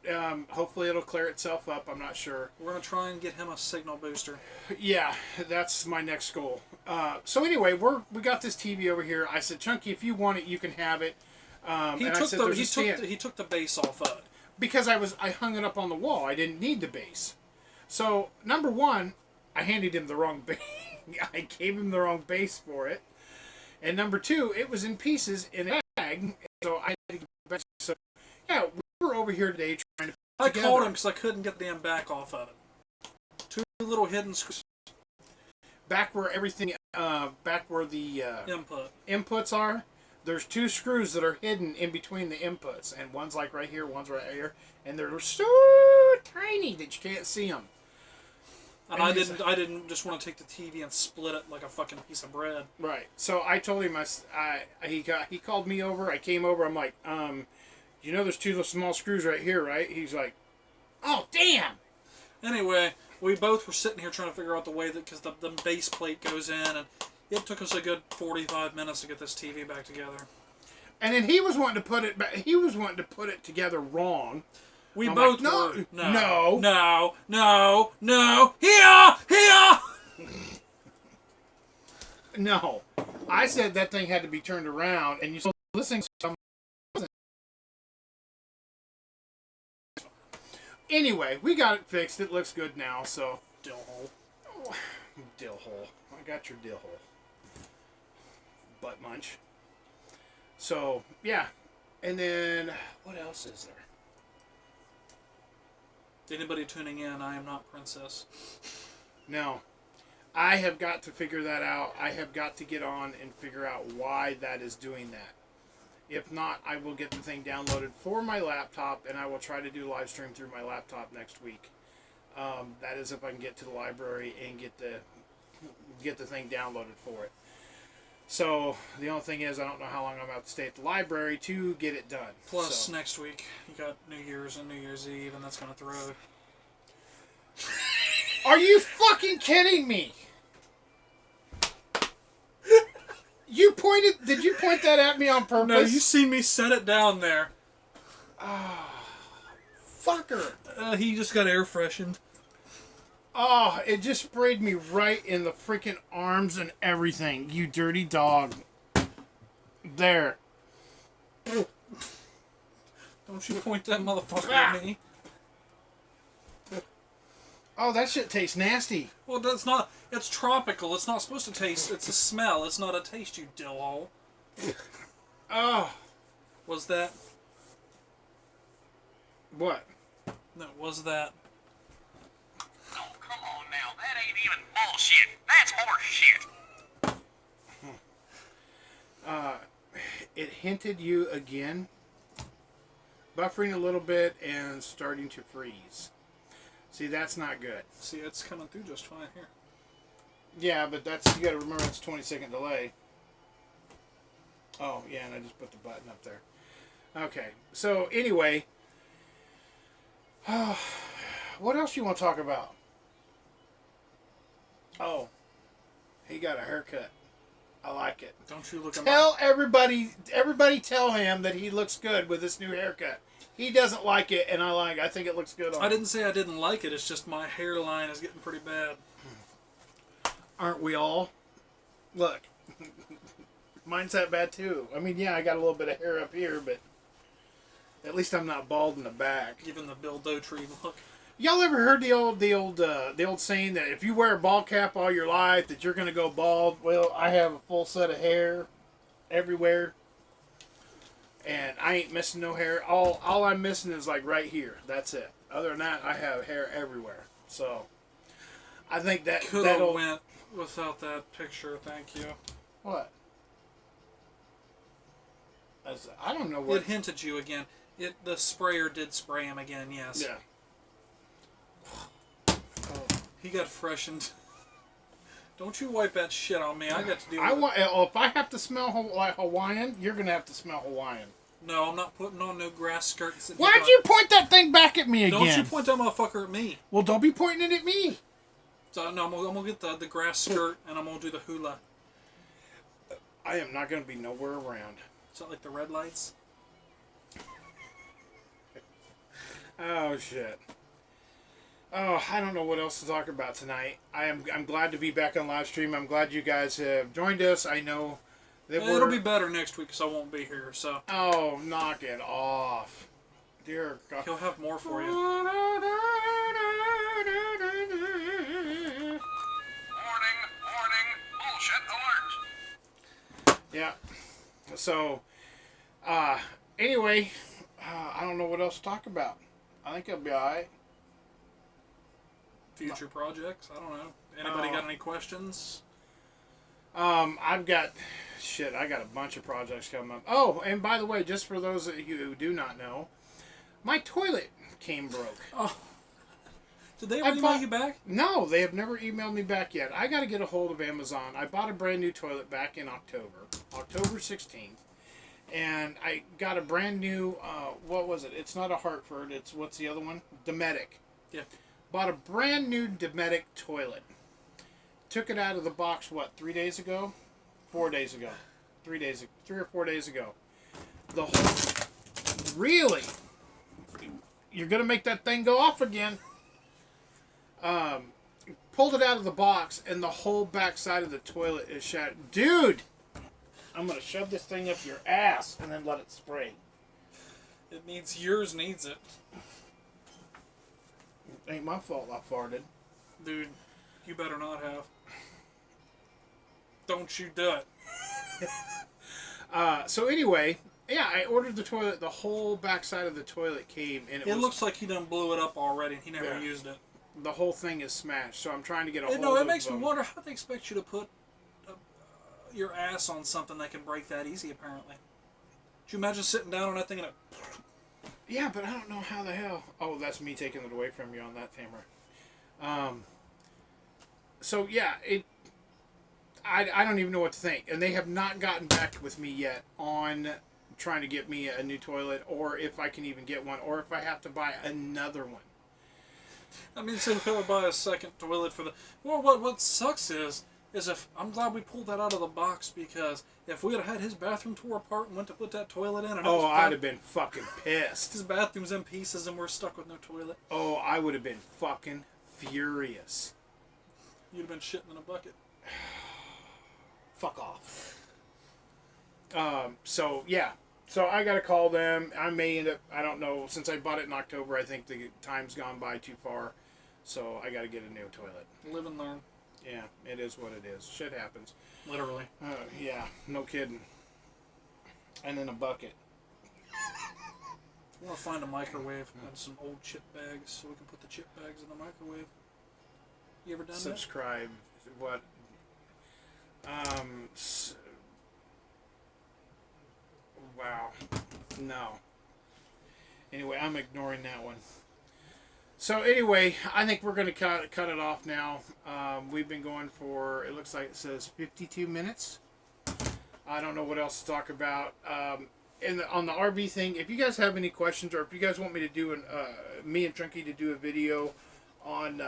Hopefully it'll clear itself up. I'm not sure. We're going to try and get him a signal booster. Yeah, that's my next goal. So anyway, we got this TV over here. I said, Chunky, if you want it, you can have it. He took the base off of it. Because I hung it up on the wall. I didn't need the base. So, number one, I handed him the wrong base. I gave him the wrong base for it. And number two, it was in pieces in a bag. So I had to give it back. So, yeah, we were over here today trying to put I called him because I couldn't get the damn back off of it. Two little hidden screws. Back where everything, back where the inputs are, there's two screws that are hidden in between the inputs. And one's like right here, one's right here. And they're so tiny that you can't see them. And I didn't just want to take the TV and split it like a fucking piece of bread. Right. So I told him, he called me over. I came over. I'm like, you know there's two little small screws right here, right? He's like, oh, damn. Anyway, we both were sitting here trying to figure out the way that, because the base plate goes in, and it took us a good 45 minutes to get this TV back together. And then he was wanting to put it back. He was wanting to put it together wrong. We I'm both like, were. No. I said that thing had to be turned around, and you still listening to some. Anyway, we got it fixed. It looks good now, so. Dill hole. Dill hole. I got your dill hole. Butt munch. So, yeah. And then, what else is there? Anybody tuning in, I am not Princess. No. I have got to figure that out. I have got to get on and figure out why that is doing that. If not, I will get the thing downloaded for my laptop, and I will try to do live stream through my laptop next week. That is if I can get to the library and get the thing downloaded for it. So, the only thing is, I don't know how long I'm about to stay at the library to get it done. Plus, so. next week, you got New Year's and New Year's Eve, and that's going to throw... Are you fucking kidding me? Did you point that at me on purpose? No, you seen me set it down there. Fucker. He just got air freshened. Oh, it just sprayed me right in the freaking arms and everything. You dirty dog. There. Don't you point that motherfucker at me. Oh, that shit tastes nasty. Well, that's not... It's tropical. It's not supposed to taste... It's a smell. It's not a taste, you dillhole. Oh. Was that... What? No, was that... Oh, come on now. That ain't even bullshit. That's horse shit. It hinted you again. Buffering a little bit and starting to freeze. See, that's not good. See, it's coming through just fine here. Yeah, but that's, you gotta remember it's 20-second delay. Oh, yeah, and I just put the button up there. Okay, so anyway. What else you want to talk about? Oh, he got a haircut. I like it. Don't you look at Tell everybody tell him that he looks good with this new haircut. He doesn't like it, and I think it looks good on him. I didn't say I didn't like it. It's just my hairline is getting pretty bad. Aren't we all? Look. Mine's that bad, too. I mean, yeah, I got a little bit of hair up here, but at least I'm not bald in the back. Even the Bill Dotree look. Y'all ever heard the old saying that if you wear a bald cap all your life, that you're going to go bald? Well, I have a full set of hair everywhere. And I ain't missing no hair. All I'm missing is like right here. That's it. Other than that, I have hair everywhere. So, I think that Could have went without that picture. Thank you. What? I don't know what. It hinted you again. The sprayer did spray him again. Yes. Yeah. He got freshened. Don't you wipe that shit on me. I got to deal with I want. If I have to smell like Hawaiian, you're gonna have to smell Hawaiian. No, I'm not putting on no grass skirts. Why'd you point that thing back at me again? Don't you point that motherfucker at me. Well, don't be pointing it at me. So, no, I'm gonna get the grass skirt and I'm gonna do the hula. I am not gonna be nowhere around. Is that like the red lights? Oh shit. Oh, I don't know what else to talk about tonight. I'm glad to be back on live stream. I'm glad you guys have joined us. I know that It'll be better next week because I won't be here. So. Oh, knock it off, dear God. He'll have more for you. Warning, bullshit alert. Yeah. So, anyway, I don't know what else to talk about. I think it'll be alright. Future projects? I don't know. Anybody got any questions? I've got... Shit, I got a bunch of projects coming up. Oh, and by the way, just for those of you who do not know, my toilet came broke. Oh. Did they ever email you back? No, they have never emailed me back yet. I got to get a hold of Amazon. I bought a brand new toilet back in October 16th. And I got a brand new, what was it? It's not a Hartford. It's, what's the other one? Dometic. Yeah. Bought a brand new Dometic toilet. Took it out of the box, what, 3 days ago? 4 days ago. 3 or 4 days ago. The whole... Really? You're going to make that thing go off again. Pulled it out of the box, and the whole back side of the toilet is shattered. Dude! I'm gonna shove this thing up your ass and then let it spray. It means yours needs it. Ain't my fault I farted. Dude, you better not have. Don't you do it. So anyway, yeah, I ordered the toilet. The whole backside of the toilet came, and It looks like he done blew it up already. He never Yeah. used it. the whole thing is smashed. So I'm trying to get a hold No, of it makes me wonder how they expect you to put your ass on something that can break that easy, apparently. Could you imagine sitting down on that thing and it... Yeah, but I don't know how the hell. Oh, that's me taking it away from you on that camera. So yeah, I don't even know what to think, and they have not gotten back with me yet on trying to get me a new toilet, or if I can even get one, or if I have to buy another one. I mean, so if I would buy a second toilet for the... Well, what sucks is if... I'm glad we pulled that out of the box, because if we had had his bathroom tore apart and went to put that toilet in... And Oh, I'd have been fucking pissed. His bathroom's in pieces and we're stuck with no toilet. Oh, I would have been fucking furious. You'd have been shitting in a bucket. Fuck off. So yeah. So I gotta call them. I may end up, I don't know, since I bought it in October, I think the time's gone by too far. So I gotta get a new toilet. Live and learn. Yeah, it is what it is. Shit happens. Literally. Yeah, no kidding. And then a bucket. I want to find a microwave and some old chip bags so we can put the chip bags in the microwave. You ever done Subscribe. What? Wow. No. Anyway, I'm ignoring that one. So anyway, I think we're going to cut it off now. We've been going for, it looks like it says 52 minutes. I don't know what else to talk about. On the RV thing, if you guys have any questions, or if you guys want me to do me and Trunky to do a video on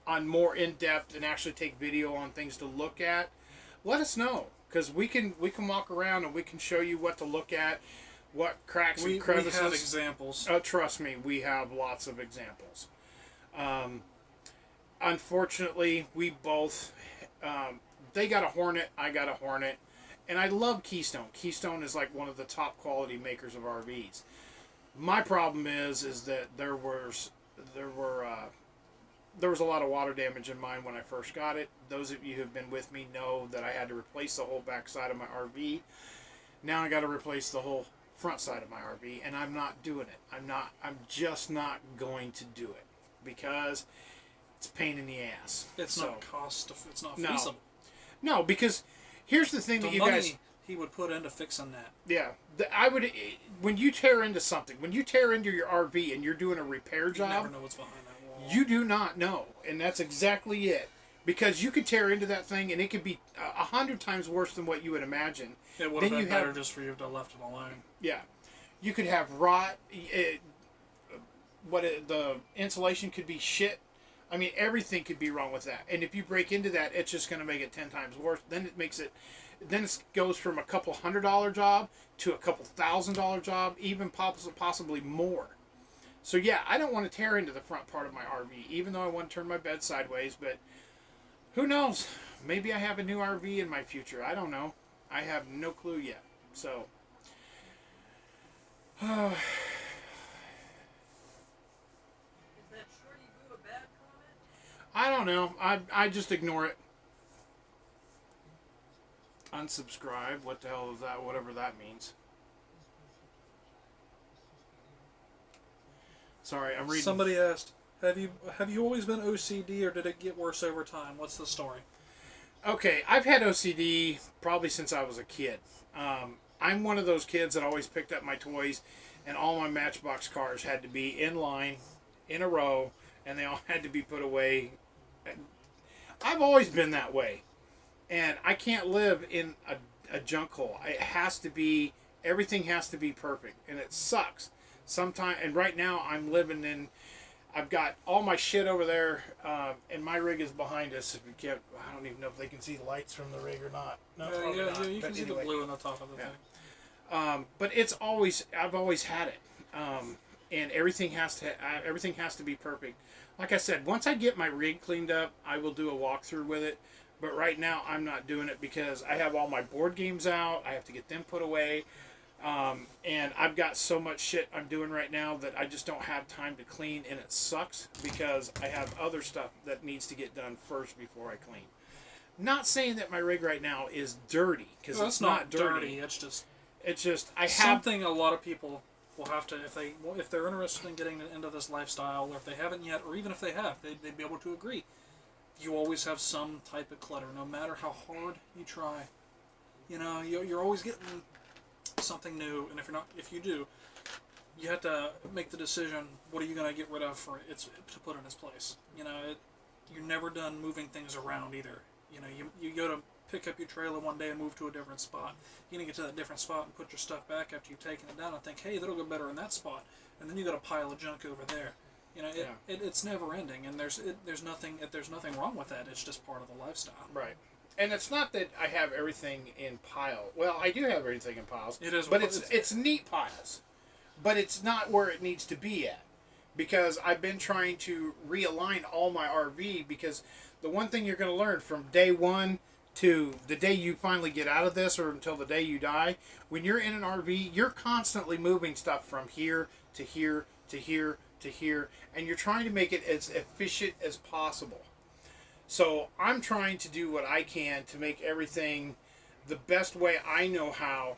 on more in depth and actually take video on things to look at, let us know, because we can walk around and we can show you what to look at, what cracks and crevices. We have examples. Trust me, we have lots of examples. Unfortunately, we both they got a Hornet, I got a Hornet. And I love Keystone. Keystone is like one of the top quality makers of RVs. My problem is that there was a lot of water damage in mine when I first got it. Those of you who have been with me know that I had to replace the whole back side of my RV. Now I got to replace the whole front side of my RV, and I'm not doing it. I'm just not going to do it because it's a pain in the ass. It's not No. feasible. No, because here's the thing that you guys... he would put into fixing that. Yeah. When you tear into something, when you tear into your RV and you're doing a repair You job... never know what's behind that wall. You do not know. And that's exactly it. Because you could tear into that thing and it could be 100 times worse than what you would imagine. It would have been better just for you to have left it alone. Yeah. You could have rot. The insulation could be shit. I mean, everything could be wrong with that. And if you break into that, it's just going to make it 10 times worse. Then it goes from a couple $100 job to a couple $1,000 job, even possibly more. So yeah, I don't want to tear into the front part of my RV, even though I want to turn my bed sideways, but who knows? Maybe I have a new RV in my future. I don't know. I have no clue yet. So Is that Shorty Boo a bad comment? I don't know. I just ignore it. Unsubscribe. What the hell is that? Whatever that means. Sorry, I'm reading. Somebody asked, have you always been OCD or did it get worse over time? What's the story? Okay, I've had OCD probably since I was a kid. I'm one of those kids that always picked up my toys, and all my Matchbox cars had to be in line, in a row, and they all had to be put away. I've always been that way, and I can't live in a junk hole. It has to be, everything has to be perfect, and it sucks. Sometimes, and right now I'm living in, I've got all my shit over there, and my rig is behind us. If you can't, I don't even know if they can see the lights from the rig or not. No, probably not. You But can see anyway. the blue on the top of the thing. But it's always, I've always had it, and everything has to be perfect. Like I said, once I get my rig cleaned up, I will do a walkthrough with it. But right now, I'm not doing it because I have all my board games out. I have to get them put away. And I've got so much shit I'm doing right now that I just don't have time to clean, and it sucks because I have other stuff that needs to get done first before I clean. Not saying that my rig right now is dirty, because Well, it's not dirty. It's It's just I have something a lot of people will have to, if they're interested in getting into this lifestyle, or if they haven't yet, or even if they have, they'd be able to agree. You always have some type of clutter, no matter how hard you try. You know, you're always getting something new, and if you do, you have to make the decision. What are you going to get rid of to put in its place? You know, you're never done moving things around either. You know, you go to pick up your trailer one day and move to a different spot. You're going to get to that different spot and put your stuff back after you've taken it down and think, hey, that'll go better in that spot. And then you got a pile of junk over there. You know, it's never ending, and there's nothing wrong with that. It's just part of the lifestyle. Right. And it's not that I have everything in pile. Well, I do have everything in piles. It is, but it's neat piles. But it's not where it needs to be at, because I've been trying to realign all my RV. Because the one thing you're going to learn from day one to the day you finally get out of this, or until the day you die, when you're in an RV, you're constantly moving stuff from here to here to here to here, and you're trying to make it as efficient as possible. So I'm trying to do what I can to make everything the best way I know how,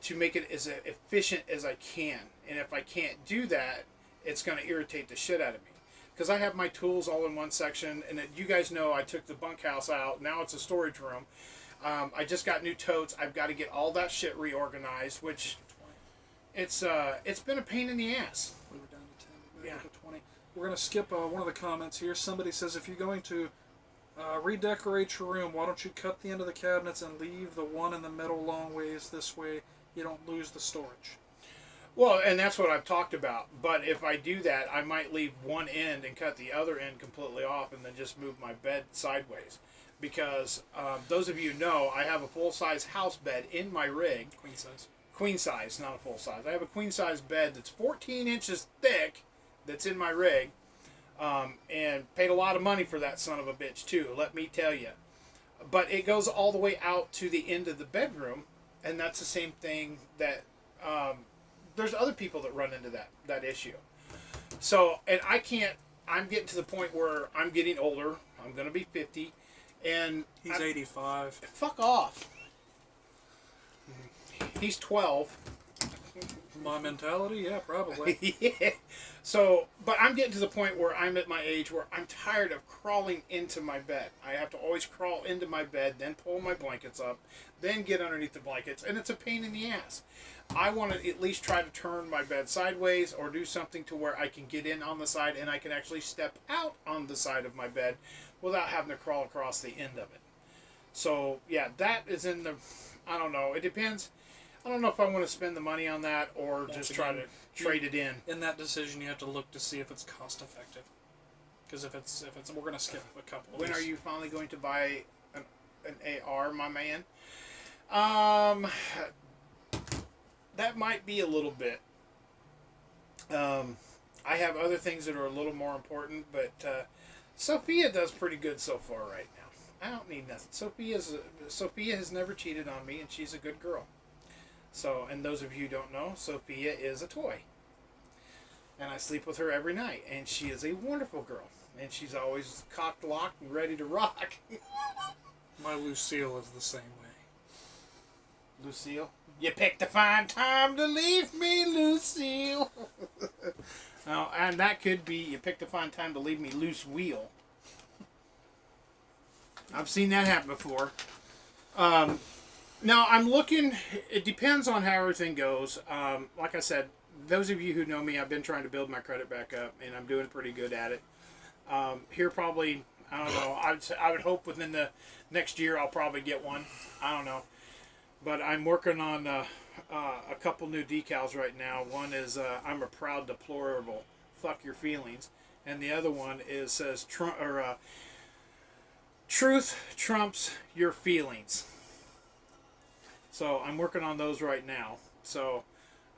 to make it as efficient as I can. And if I can't do that, it's going to irritate the shit out of me. Because I have my tools all in one section, and you guys know I took the bunkhouse out. Now it's a storage room. I just got new totes. I've got to get all that shit reorganized, which it's been a pain in the ass. We were down to 10. We're down to 20. We're going to skip one of the comments here. Somebody says, if you're going to redecorate your room, why don't you cut the end of the cabinets and leave the one in the middle long ways? This way you don't lose the storage. Well, and that's what I've talked about. But if I do that, I might leave one end and cut the other end completely off, and then just move my bed sideways. Because those of you know, I have a full-size house bed in my rig. Queen size. Queen size, not a full size. I have a queen size bed that's 14 inches thick that's in my rig. And paid a lot of money for that son of a bitch too, let me tell you. But it goes all the way out to the end of the bedroom, and that's the same thing that there's other people that run into that issue. So, and I'm getting to the point where I'm getting older. I'm going to be 50, and he's 85. Fuck off. He's 12. My mentality, yeah, probably. Yeah. So, but I'm getting to the point where I'm at my age where I'm tired of crawling into my bed. I have to always crawl into my bed, then pull my blankets up, then get underneath the blankets, and it's a pain in the ass. I want to at least try to turn my bed sideways, or do something to where I can get in on the side and I can actually step out on the side of my bed without having to crawl across the end of it. So, yeah, that is in the, I don't know, it depends. I don't know if I want to spend the money on that, or just try to trade it in. In that decision, you have to look to see if it's cost effective. Because if it's, we're gonna skip a couple. When are you finally going to buy an AR, my man? That might be a little bit. I have other things that are a little more important, but Sophia does pretty good so far right now. I don't need nothing. Sophia has never cheated on me, and she's a good girl. So, and those of you who don't know, Sophia is a toy. And I sleep with her every night, and she is a wonderful girl. And she's always cocked, locked, and ready to rock. My Lucille is the same way. Lucille? You picked a fine time to leave me, Lucille. Now, and that could be, you picked a fine time to leave me loose wheel. I've seen that happen before. Now, I'm looking, it depends on how everything goes. Like I said, those of you who know me, I've been trying to build my credit back up, and I'm doing pretty good at it. Here probably, I don't know, I would hope within the next year I'll probably get one. I don't know. But I'm working on a couple new decals right now. One is, I'm a proud deplorable, fuck your feelings. And the other one says, truth trumps your feelings. So I'm working on those right now. So,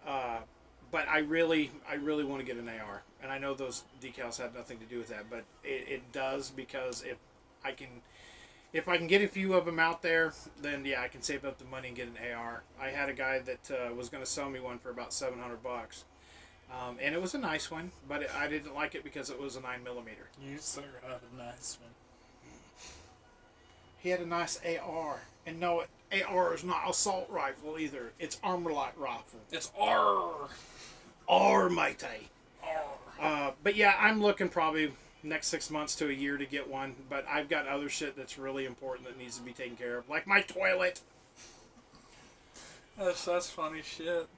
but I really want to get an AR, and I know those decals have nothing to do with that, but it does, because if I can If I can get a few of them out there, then yeah, I can save up the money and get an AR. I had a guy that was going to sell me one for about $700, and it was a nice one, but I didn't like it because it was a 9mm. You sir have a nice one. He had a nice AR, and no, AR is not assault rifle either. It's armor light rifle. It's R. Matey. R. But yeah, I'm looking probably next 6 months to a year to get one. But I've got other shit that's really important that needs to be taken care of, like my toilet. That's funny shit.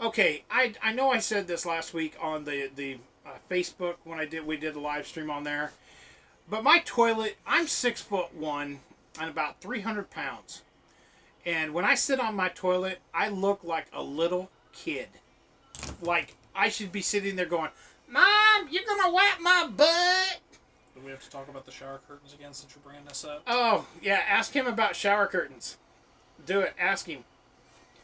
Okay, I know I said this last week on the Facebook when we did the live stream on there, but my toilet, I'm 6'1" and about 300 pounds, and when I sit on my toilet, I look like a little kid. Like I should be sitting there going, "Mom, you're gonna wipe my butt." Do we have to talk about the shower curtains again since you're bringing this up? Oh yeah, ask him about shower curtains. Do it. Ask him.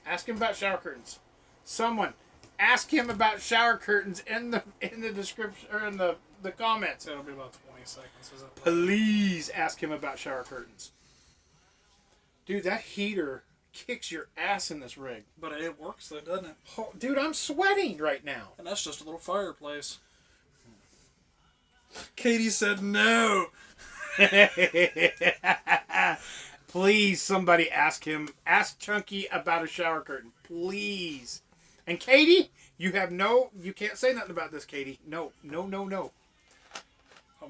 Ask him about shower curtains. Someone ask him about shower curtains in the description or in the comments. It'll be about 20 seconds. Is it? Please ask him about shower curtains. Dude, that heater kicks your ass in this rig. But it works though, doesn't it? Oh, dude, I'm sweating right now. And that's just a little fireplace. Katie said no. Please, somebody ask him. Ask Chunky about a shower curtain. Please. And Katie, you can't say nothing about this, Katie. No. I'm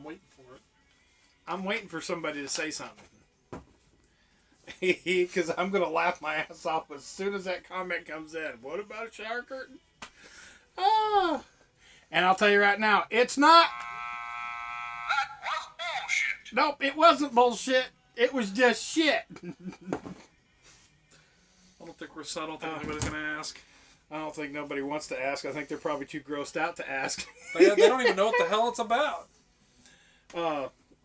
waiting for it. I'm waiting for somebody to say something. Because I'm going to laugh my ass off as soon as that comment comes in. What about a shower curtain? Oh. And I'll tell you right now, it's not. That was bullshit. Nope, it wasn't bullshit. It was just shit. I don't think anybody's going to ask. I don't think nobody wants to ask. I think they're probably too grossed out to ask. They don't even know what the hell it's about.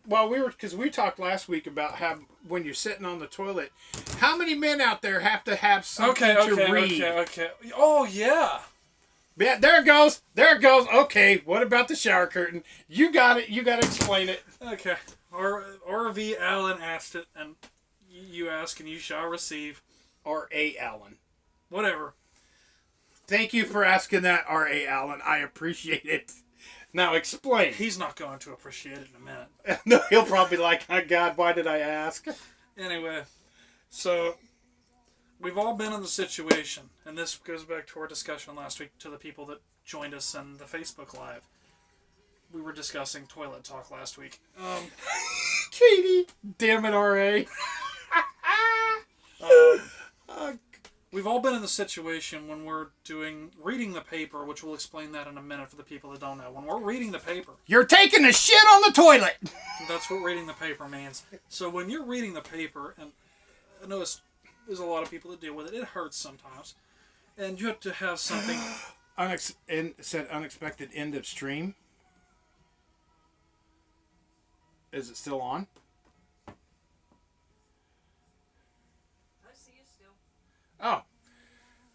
Well, we talked last week about when you're sitting on the toilet, how many men out there have to have something to read? Okay. Oh, yeah. Yeah, there it goes. Okay, what about the shower curtain? You got it. You got to explain it. Okay. R.V. Allen asked it, and you ask and you shall receive. R.A. Allen. Whatever. Thank you for asking that, R.A. Allen. I appreciate it. Now explain. He's not going to appreciate it in a minute. No, he'll probably be like, oh, God, why did I ask? Anyway, so we've all been in the situation, and this goes back to our discussion last week to the people that joined us in the Facebook Live. We were discussing toilet talk last week. Katie, damn it, R.A. We've all been in the situation when we're reading the paper, which we'll explain that in a minute for the people that don't know. When we're reading the paper, You're taking a shit on the toilet. that's what reading the paper means. So when you're reading the paper, and I know there's a lot of people that deal with it, it hurts sometimes, and you have to have something. It said unexpected end of stream. Is it still on? I see you still. Oh,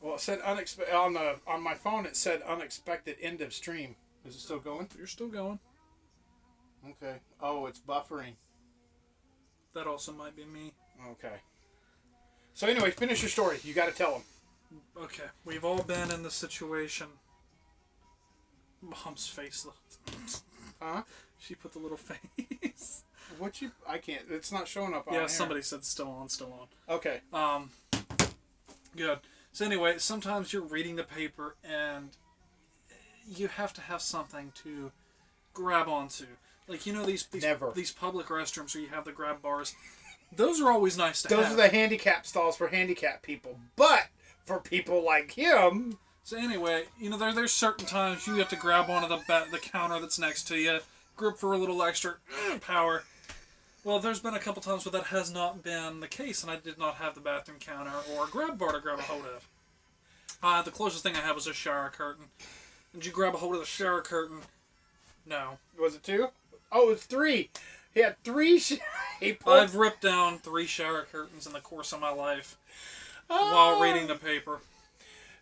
well, it said unexpected on my phone. It said unexpected end of stream. Is it still going? You're still going. Okay. Oh, it's buffering. That also might be me. Okay. So anyway, finish your story. You got to tell them. Okay, we've all been in the situation. Mom's face. Huh? She put the little face. What you? I can't. It's not showing up on Yeah, here. somebody said still on. Okay. Good. So anyway, sometimes you're reading the paper and you have to have something to grab onto. Like, you know, these public restrooms where you have the grab bars. Those are always nice to have. Those are the handicap stalls for handicapped people. But for people like him... So anyway, you know, there's certain times you have to grab onto the counter that's next to you, grip for a little extra power. Well, there's been a couple times where that has not been the case, and I did not have the bathroom counter or a grab bar to grab a hold of. The closest thing I had was a shower curtain. Did you grab a hold of the shower curtain? No. Was it 2? Oh, it's 3. He had 3. I've ripped down 3 shower curtains in the course of my life while reading the paper.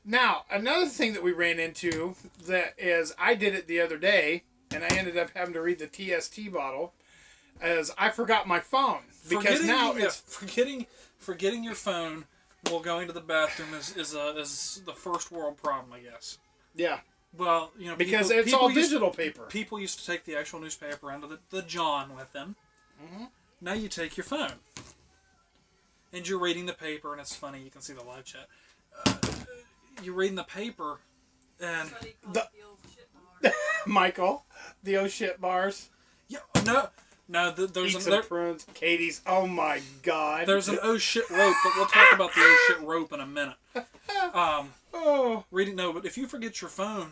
Now, another thing that we ran into that is I did it the other day, and I ended up having to read the TST bottle. as I forgot my phone because now it's forgetting your phone while going to the bathroom is the first world problem, I guess. yeah. Well, Because people, it's all digital paper. People used to take the actual newspaper into the John with them. Mm-hmm. Now you take your phone. And you're reading the paper, and it's funny, you can see the live chat. You're reading the paper, and... Michael, the oh shit bars. Yeah, no, there's Eat some prunes. Katie's, oh my god. There's an oh shit rope, but we'll talk about the oh shit rope in a minute. But if you forget your phone,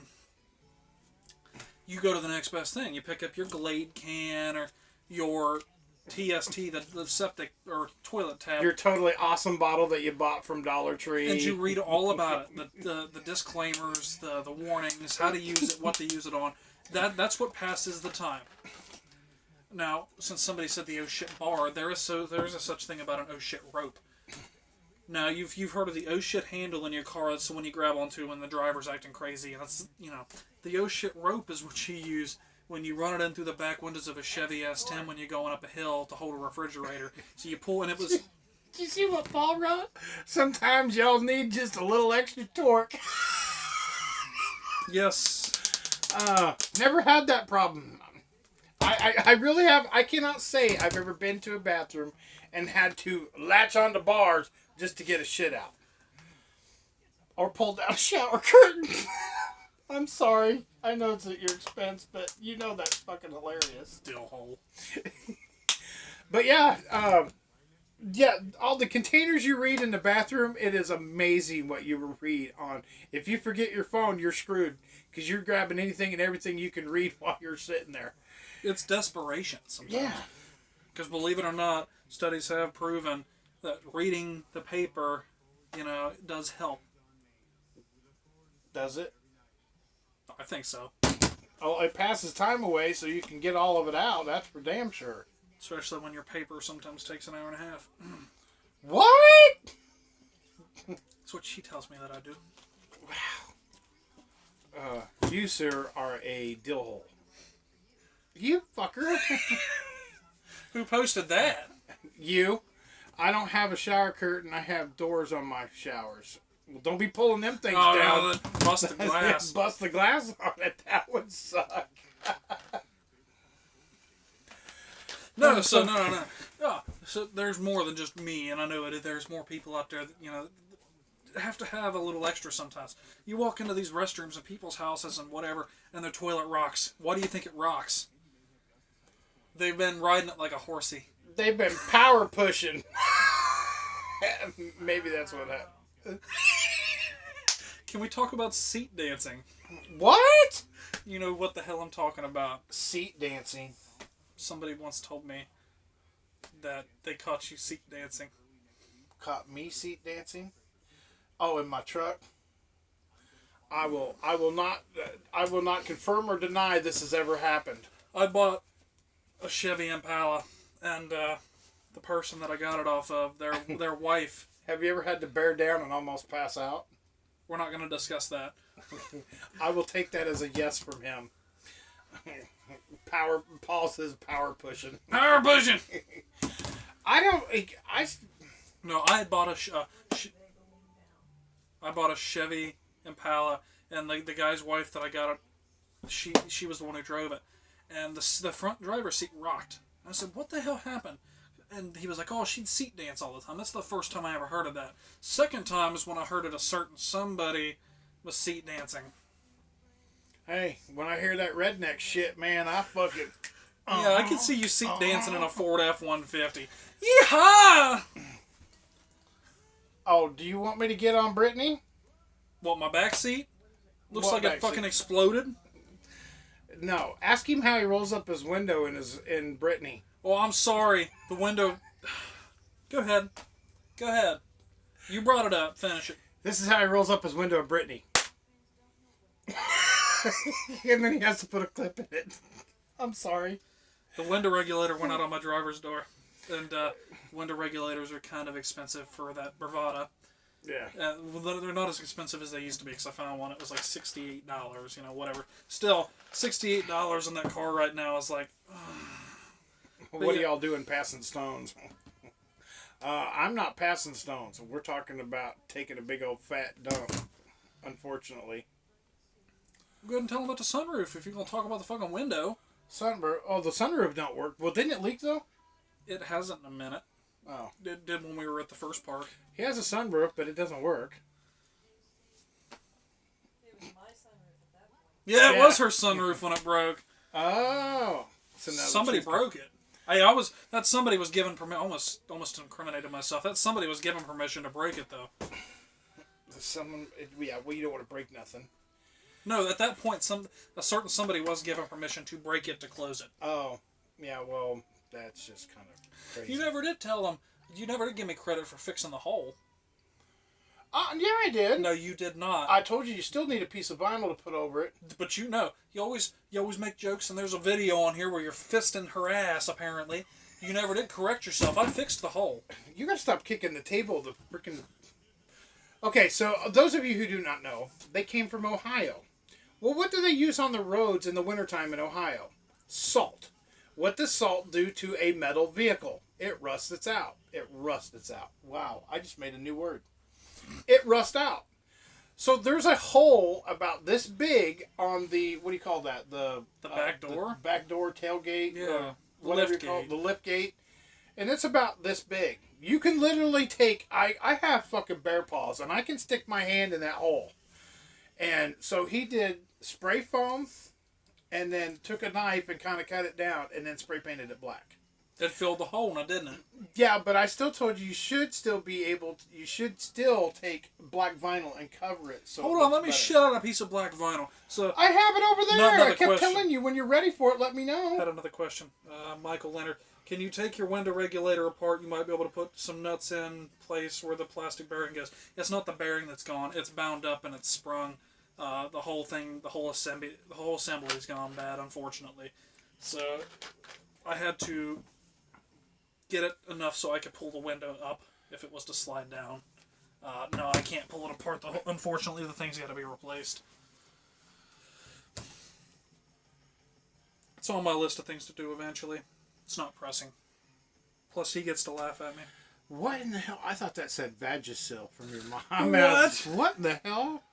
you go to the next best thing. You pick up your Glade can or your TST, the septic or toilet tab. Your totally awesome bottle that you bought from Dollar Tree. And you read all about it. The disclaimers, the warnings, how to use it, what to use it on. That's what passes the time. Now, since somebody said the oh shit bar, there is a such thing about an oh shit rope. Now, you've heard of the oh shit handle in your car. That's the one you grab onto when the driver's acting crazy. And that's, the oh shit rope is what you use when you run it in through the back windows of a Chevy S10 when you're going up a hill to hold a refrigerator. So you pull, and it was... Did you see what Paul wrote? Sometimes y'all need just a little extra torque. Yes. Never had that problem. I really have... I cannot say I've ever been to a bathroom and had to latch onto bars just to get a shit out. Or pull down a shower curtain. I'm sorry. I know it's at your expense, but you know that's fucking hilarious. Still hole. But yeah, all the containers you read in the bathroom, it is amazing what you read on. If you forget your phone, you're screwed. Because you're grabbing anything and everything you can read while you're sitting there. It's desperation sometimes. Yeah. Because believe it or not, studies have proven that reading the paper, does help. Does it? I think so. Oh, it passes time away so you can get all of it out. That's for damn sure. Especially when your paper sometimes takes an hour and a half. What? That's what she tells me that I do. Wow. You, sir, are a dill hole. You fucker. Who posted that? You. I don't have a shower curtain. I have doors on my showers. Well, don't be pulling them things down. No, bust the glass. Bust the glass on it. That would suck. No. Yeah, so there's more than just me, and I know it. There's more people out there that, have to have a little extra sometimes. You walk into these restrooms in people's houses and whatever, and their toilet rocks. Why do you think it rocks? They've been riding it like a horsey. They've been power pushing. Maybe that's what happened. Can we talk about seat dancing? What? You know what the hell I'm talking about. Seat dancing. Somebody once told me that they caught you seat dancing. Caught me seat dancing? Oh, in my truck? I will not confirm or deny this has ever happened. I bought a Chevy Impala, and the person that I got it off of, their wife. Have you ever had to bear down and almost pass out? We're not going to discuss that. I will take that as a yes from him. Paul says power pushing. Power pushing! No, I bought a Chevy Impala, and the guy's wife that I got it, she was the one who drove it. And the front driver's seat rocked. I said, what the hell happened? And he was like, oh, she'd seat dance all the time. That's the first time I ever heard of that. Second time is when I heard it, a certain somebody was seat dancing. Hey, when I hear that redneck shit, man, I fucking... Yeah, I can see you seat dancing in a Ford F-150. Yeehaw! Oh, do you want me to get on Brittany? What, my back seat? Looks What like it back fucking seat? Exploded. No, ask him how he rolls up his window in Brittany. Oh, I'm sorry. The window... Go ahead. You brought it up. Finish it. This is how he rolls up his window in Brittany. And then he has to put a clip in it. I'm sorry. The window regulator went out on my driver's door. And window regulators are kind of expensive for that bravado. Yeah. They're not as expensive as they used to be, because I found one. It was like $68, whatever. Still, $68 in that car right now is like... What are y'all doing passing stones? I'm not passing stones. We're talking about taking a big old fat dump, unfortunately. Go ahead and tell them about the sunroof if you're going to talk about the fucking window. Sunroof. Oh, the sunroof don't work. Well, didn't it leak, though? It hasn't in a minute. Oh. It did when we were at the first park. He has a sunroof, but it doesn't work. It was my sunroof at that point. Yeah, it Yeah. was her sunroof when it broke. Oh. So now Somebody broke it. That somebody was given permission. Almost incriminated myself. That somebody was given permission to break it though. Yeah, well, you don't want to break nothing. No, at that point, a certain somebody was given permission to break it to close it. Oh, yeah. Well, that's just kind of crazy. You never did tell them. You never did give me credit for fixing the hole. Yeah, I did. No, you did not. I told you still need a piece of vinyl to put over it. But you always make jokes, and there's a video on here where you're fisting her ass. Apparently, you never did correct yourself. I fixed the hole. You gotta stop kicking the table. The freaking. Okay, so those of you who do not know, they came from Ohio. Well, what do they use on the roads in the wintertime in Ohio? Salt. What does salt do to a metal vehicle? It rusts it out. It rusts it out. Wow, I just made a new word. It rusts out. So there's a hole about this big on the, what do you call that? The back door? The back door, tailgate. Yeah. Whatever you call it, the lift gate. And it's about this big. You can literally take, I have fucking bear paws, and I can stick my hand in that hole. And so he did spray foam, and then took a knife and kind of cut it down, and then spray painted it black. It filled the hole, now didn't it? Yeah, but I still told you should still take black vinyl and cover it. So Hold on, let me shut out a piece of black vinyl. So I have it over there. Another I kept question. telling you when you're ready for it, let me I know. had another question. Michael Leonard, can you take your window regulator apart? You might be able to put some nuts in place where the plastic bearing goes. It's not the bearing that's gone. It's bound up and it's sprung. The whole assembly is gone bad, unfortunately. So I had to get it enough so I could pull the window up if it was to slide down. No, I can't pull it apart. Unfortunately, the thing's got to be replaced. It's on my list of things to do eventually. It's not pressing. Plus, he gets to laugh at me. What in the hell? I thought that said Vagisil from your mom. What? What the hell?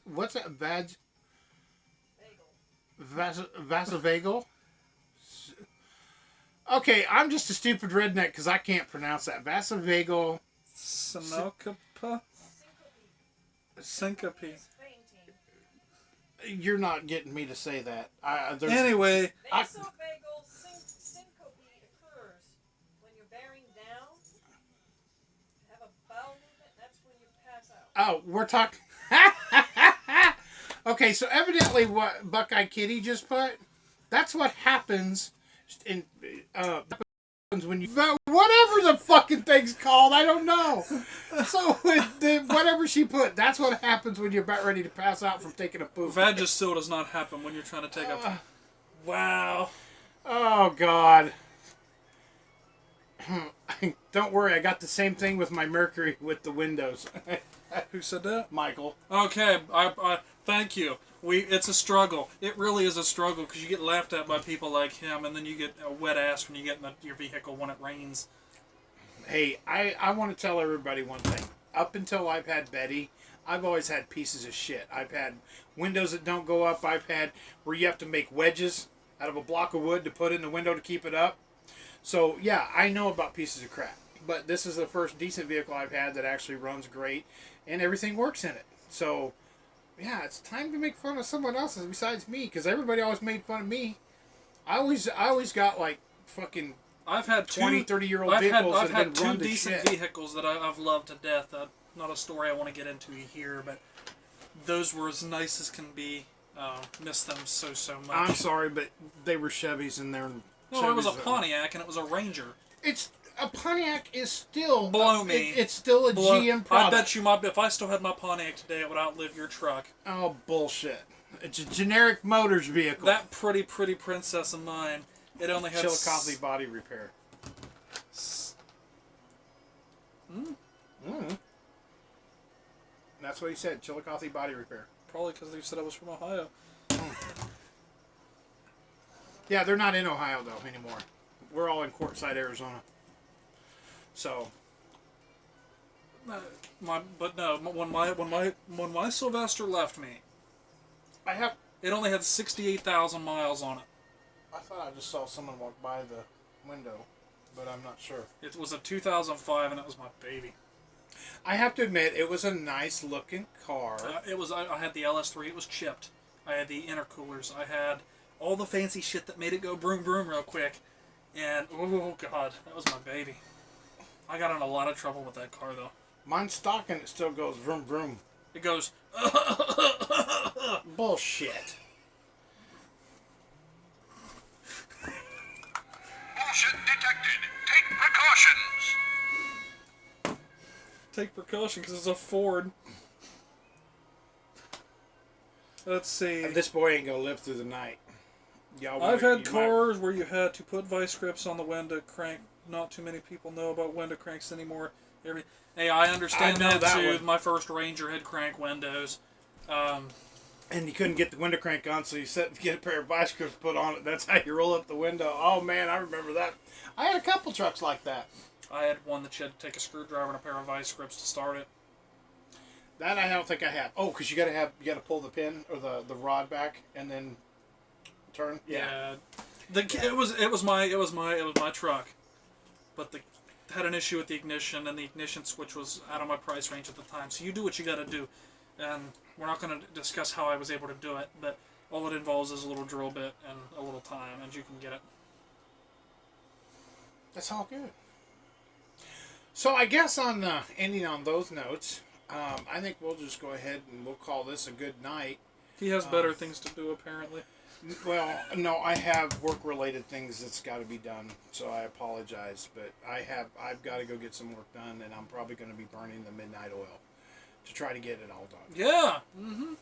What's that? Vasovagal? Okay, I'm just a stupid redneck because I can't pronounce that. Vasovagal. Syncope? Syncope. Fainting. You're not getting me to say that. Anyway, Vasovagal syncope occurs when you're bearing down, have a bowel movement, that's when you pass out. Oh, we're talking. Okay, so evidently what Buckeye Kitty just put, that's what happens in when you whatever the fucking thing's called, I don't know. So whatever she put, that's what happens when you're about ready to pass out from taking a poop. Vagisil does not happen when you're trying to take a... Wow. Oh God. Don't worry, I got the same thing with my Mercury with the windows. Who said that? Michael. Okay, I thank you. It's a struggle. It really is a struggle because you get laughed at by people like him, and then you get a wet ass when you get in your vehicle when it rains. Hey, I want to tell everybody one thing. Up until I've had Betty, I've always had pieces of shit. I've had windows that don't go up. I've had where you have to make wedges out of a block of wood to put in the window to keep it up. So, yeah, I know about pieces of crap. But this is the first decent vehicle I've had that actually runs great, and everything works in it. So, yeah, it's time to make fun of someone else besides me, because everybody always made fun of me. I always got, like, fucking I've had 20, 30-year-old vehicles I've that had have two been run to decent shit. vehicles that I've loved to death. Not a story I want to get into here, but those were as nice as can be. Miss them so much. I'm sorry, but they were Chevys and they're... No, it was a Chevys Pontiac and it was a Ranger. A Pontiac is still... Blow me. It's still a GM product. I bet you if I still had my Pontiac today, it would outlive your truck. Oh, bullshit. It's a generic motors vehicle. That pretty princess of mine, it only had... Chillicothe body repair. That's what he said, Chillicothe body repair. Probably because they said I was from Ohio. Yeah, they're not in Ohio, though, anymore. We're all in Quartzsite, Arizona. So. When my Sylvester left me, it only had 68,000 miles on it. I thought I just saw someone walk by the window, but I'm not sure. It was a 2005, and it was my baby. I have to admit, it was a nice looking car. I had the LS3. It was chipped. I had the intercoolers. I had all the fancy shit that made it go broom broom real quick. And oh god, that was my baby. I got in a lot of trouble with that car though. Mine's stock and it still goes vroom vroom. It goes. Bullshit. Bullshit detected. Take precautions. Take precaution because it's a Ford. Let's see. This boy ain't gonna live through the night. I've had cars where you had to put vice grips on the window crank. Not too many people know about window cranks anymore. Hey, I understand that too. one. My first Ranger had crank windows. And you couldn't get the window crank on, so you set to get a pair of vice grips put on it. That's how you roll up the window. Oh man, I remember that. I had a couple trucks like that. I had one that you had to take a screwdriver and a pair of vice grips to start it. That I don't think I have. Oh, because you gotta pull the pin or the rod back and then turn. Yeah. It was my truck, but had an issue with the ignition, and the ignition switch was out of my price range at the time. So you do what you got to do, and we're not going to discuss how I was able to do it, but all it involves is a little drill bit and a little time, and you can get it. That's all good. So I guess on ending on those notes, I think we'll just go ahead and we'll call this a good night. He has better things to do, apparently. Well, no, I have work-related things that's got to be done, so I apologize. But I've got to go get some work done, and I'm probably going to be burning the midnight oil to try to get it all done. Yeah. Mm-hmm.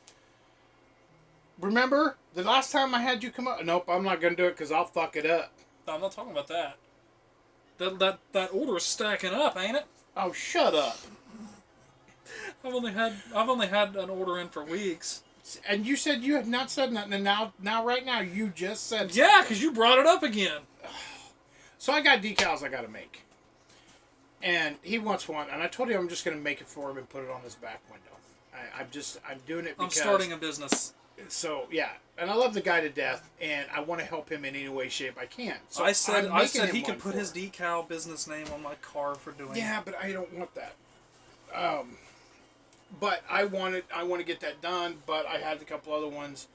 Remember the last time I had you come up? Nope, I'm not going to do it because I'll fuck it up. No, I'm not talking about that. That order is stacking up, ain't it? Oh, shut up! I've only had an order in for weeks. And you said you had not said nothing, and now right now you just said something. Yeah, because you brought it up again. So I got decals I got to make, and he wants one, and I told him I'm just going to make it for him and put it on his back window. I'm doing it because I'm starting a business. So yeah, and I love the guy to death, and I want to help him in any way, shape I can. So I said he him could put one his decal business name on my car for doing it. Yeah, but I don't want that. But I want to get that done. But I had a couple other ones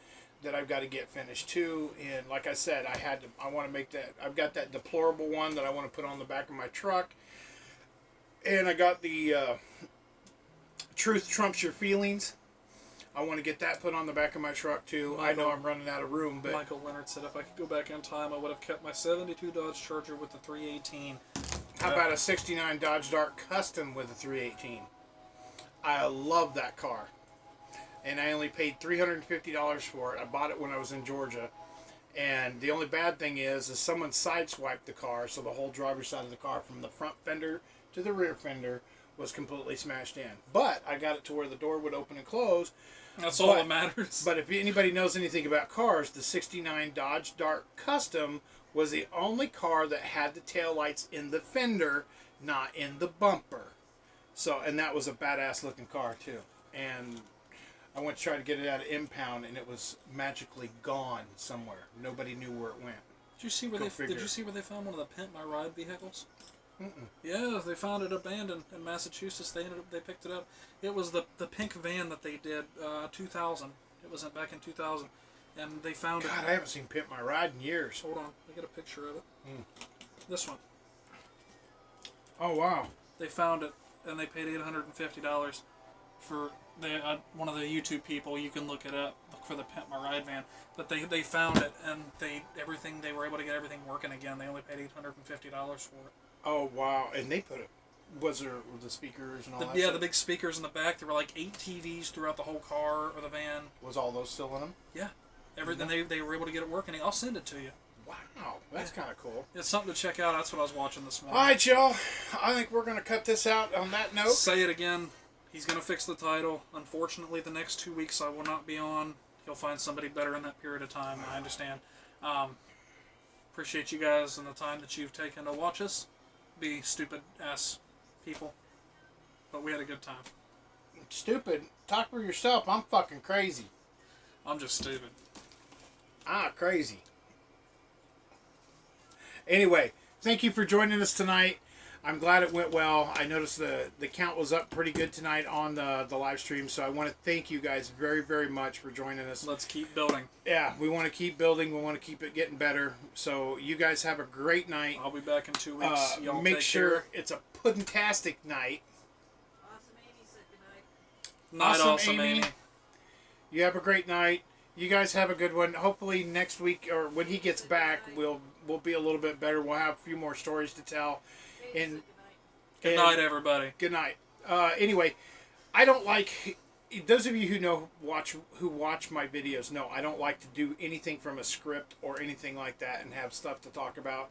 that I've got to get finished too. And like I said, I want to make that. I've got that deplorable one that I want to put on the back of my truck. And I got the Truth Trumps Your Feelings. I want to get that put on the back of my truck too. I know I'm running out of room, but Michael Leonard said if I could go back in time, I would have kept my '72 Dodge Charger with the 318. How about a '69 Dodge Dart Custom with a 318? I love that car, and I only paid $350 for it. I bought it when I was in Georgia, and the only bad thing is someone sideswiped the car, so the whole driver's side of the car from the front fender to the rear fender was completely smashed in. But I got it to where the door would open and close. That's all that matters. But if anybody knows anything about cars, the '69 Dodge Dart Custom was the only car that had the taillights in the fender, not in the bumper. So, and that was a badass looking car too. And I went to try to get it out of impound, and it was magically gone somewhere. Nobody knew where it went. Did you see where they found one of the Pimp My Ride vehicles? Mm-mm. Yeah, they found it abandoned in Massachusetts. They picked it up. It was the pink van that they did 2000. It was back in 2000, and they found it. God, I haven't seen Pimp My Ride in years. Hold on, I got a picture of it. This one. Oh wow. They found it, and they paid $850 for one of the YouTube people. You can look it up. Look for the Pimp My Ride van. But they found it, and they were able to get everything working again. They only paid $850 for it. Oh wow! And they put it. Was there the speakers and all that? Yeah, stuff? the big speakers in the back. There were like 8 TVs throughout the whole car or the van. Was all those still in them? Yeah, everything. They were able to get it working. I'll send it to you. Wow, that's kind of cool. It's something to check out. That's what I was watching this morning. All right, y'all. I think we're gonna cut this out on that note. Say it again. He's gonna fix the title. Unfortunately, the next 2 weeks I will not be on. He'll find somebody better in that period of time. I understand. appreciate you guys and the time that you've taken to watch us be stupid ass people. But we had a good time. Stupid. Talk for yourself. I'm fucking crazy. I'm just stupid. Crazy. Anyway, thank you for joining us tonight. I'm glad it went well. I noticed the count was up pretty good tonight on the live stream, so I want to thank you guys very, very much for joining us. Let's keep building. Yeah, we want to keep building. We want to keep it getting better. So you guys have a great night. I'll be back in 2 weeks. Y'all Make take sure care. it's a puddintastic night. Awesome Amy said goodnight. Night, awesome Amy. You have a great night. You guys have a good one. Hopefully next week or when he gets back, we'll be a little bit better. We'll have a few more stories to tell. Amy And said goodnight. Good night, everybody. good night. Anyway, I don't like those of you who watch my videos know I don't like to do anything from a script or anything like that and have stuff to talk about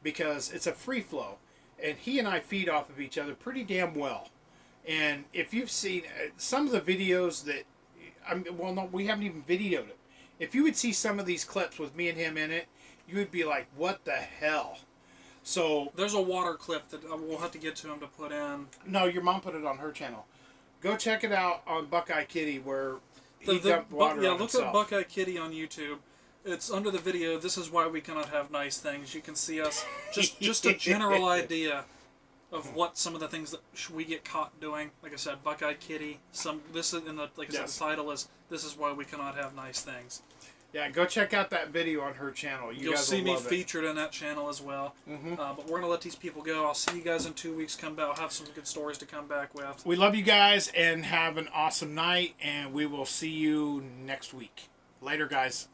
because it's a free flow, and he and I feed off of each other pretty damn well. And if you've seen some of the videos that we haven't even videoed it. If you would see some of these clips with me and him in it, you would be like, "What the hell?" So there's a water clip that we'll have to get to him to put in. No, your mom put it on her channel. Go check it out on Buckeye Kitty where he dumped water on look himself. at Buckeye Kitty on YouTube. It's under the video. This is why we cannot have nice things. You can see us just a general idea of what some of the things that we get caught doing. Like I said, Buckeye Kitty. This is in the like I said, the title is "This is why we cannot have nice things." Yeah, go check out that video on her channel. You'll guys see will me love it. featured in that channel as well. But we're gonna let these people go. I'll see you guys in 2 weeks. Come back. I'll have some good stories to come back with. We love you guys and have an awesome night, and we will see you next week. Later, guys.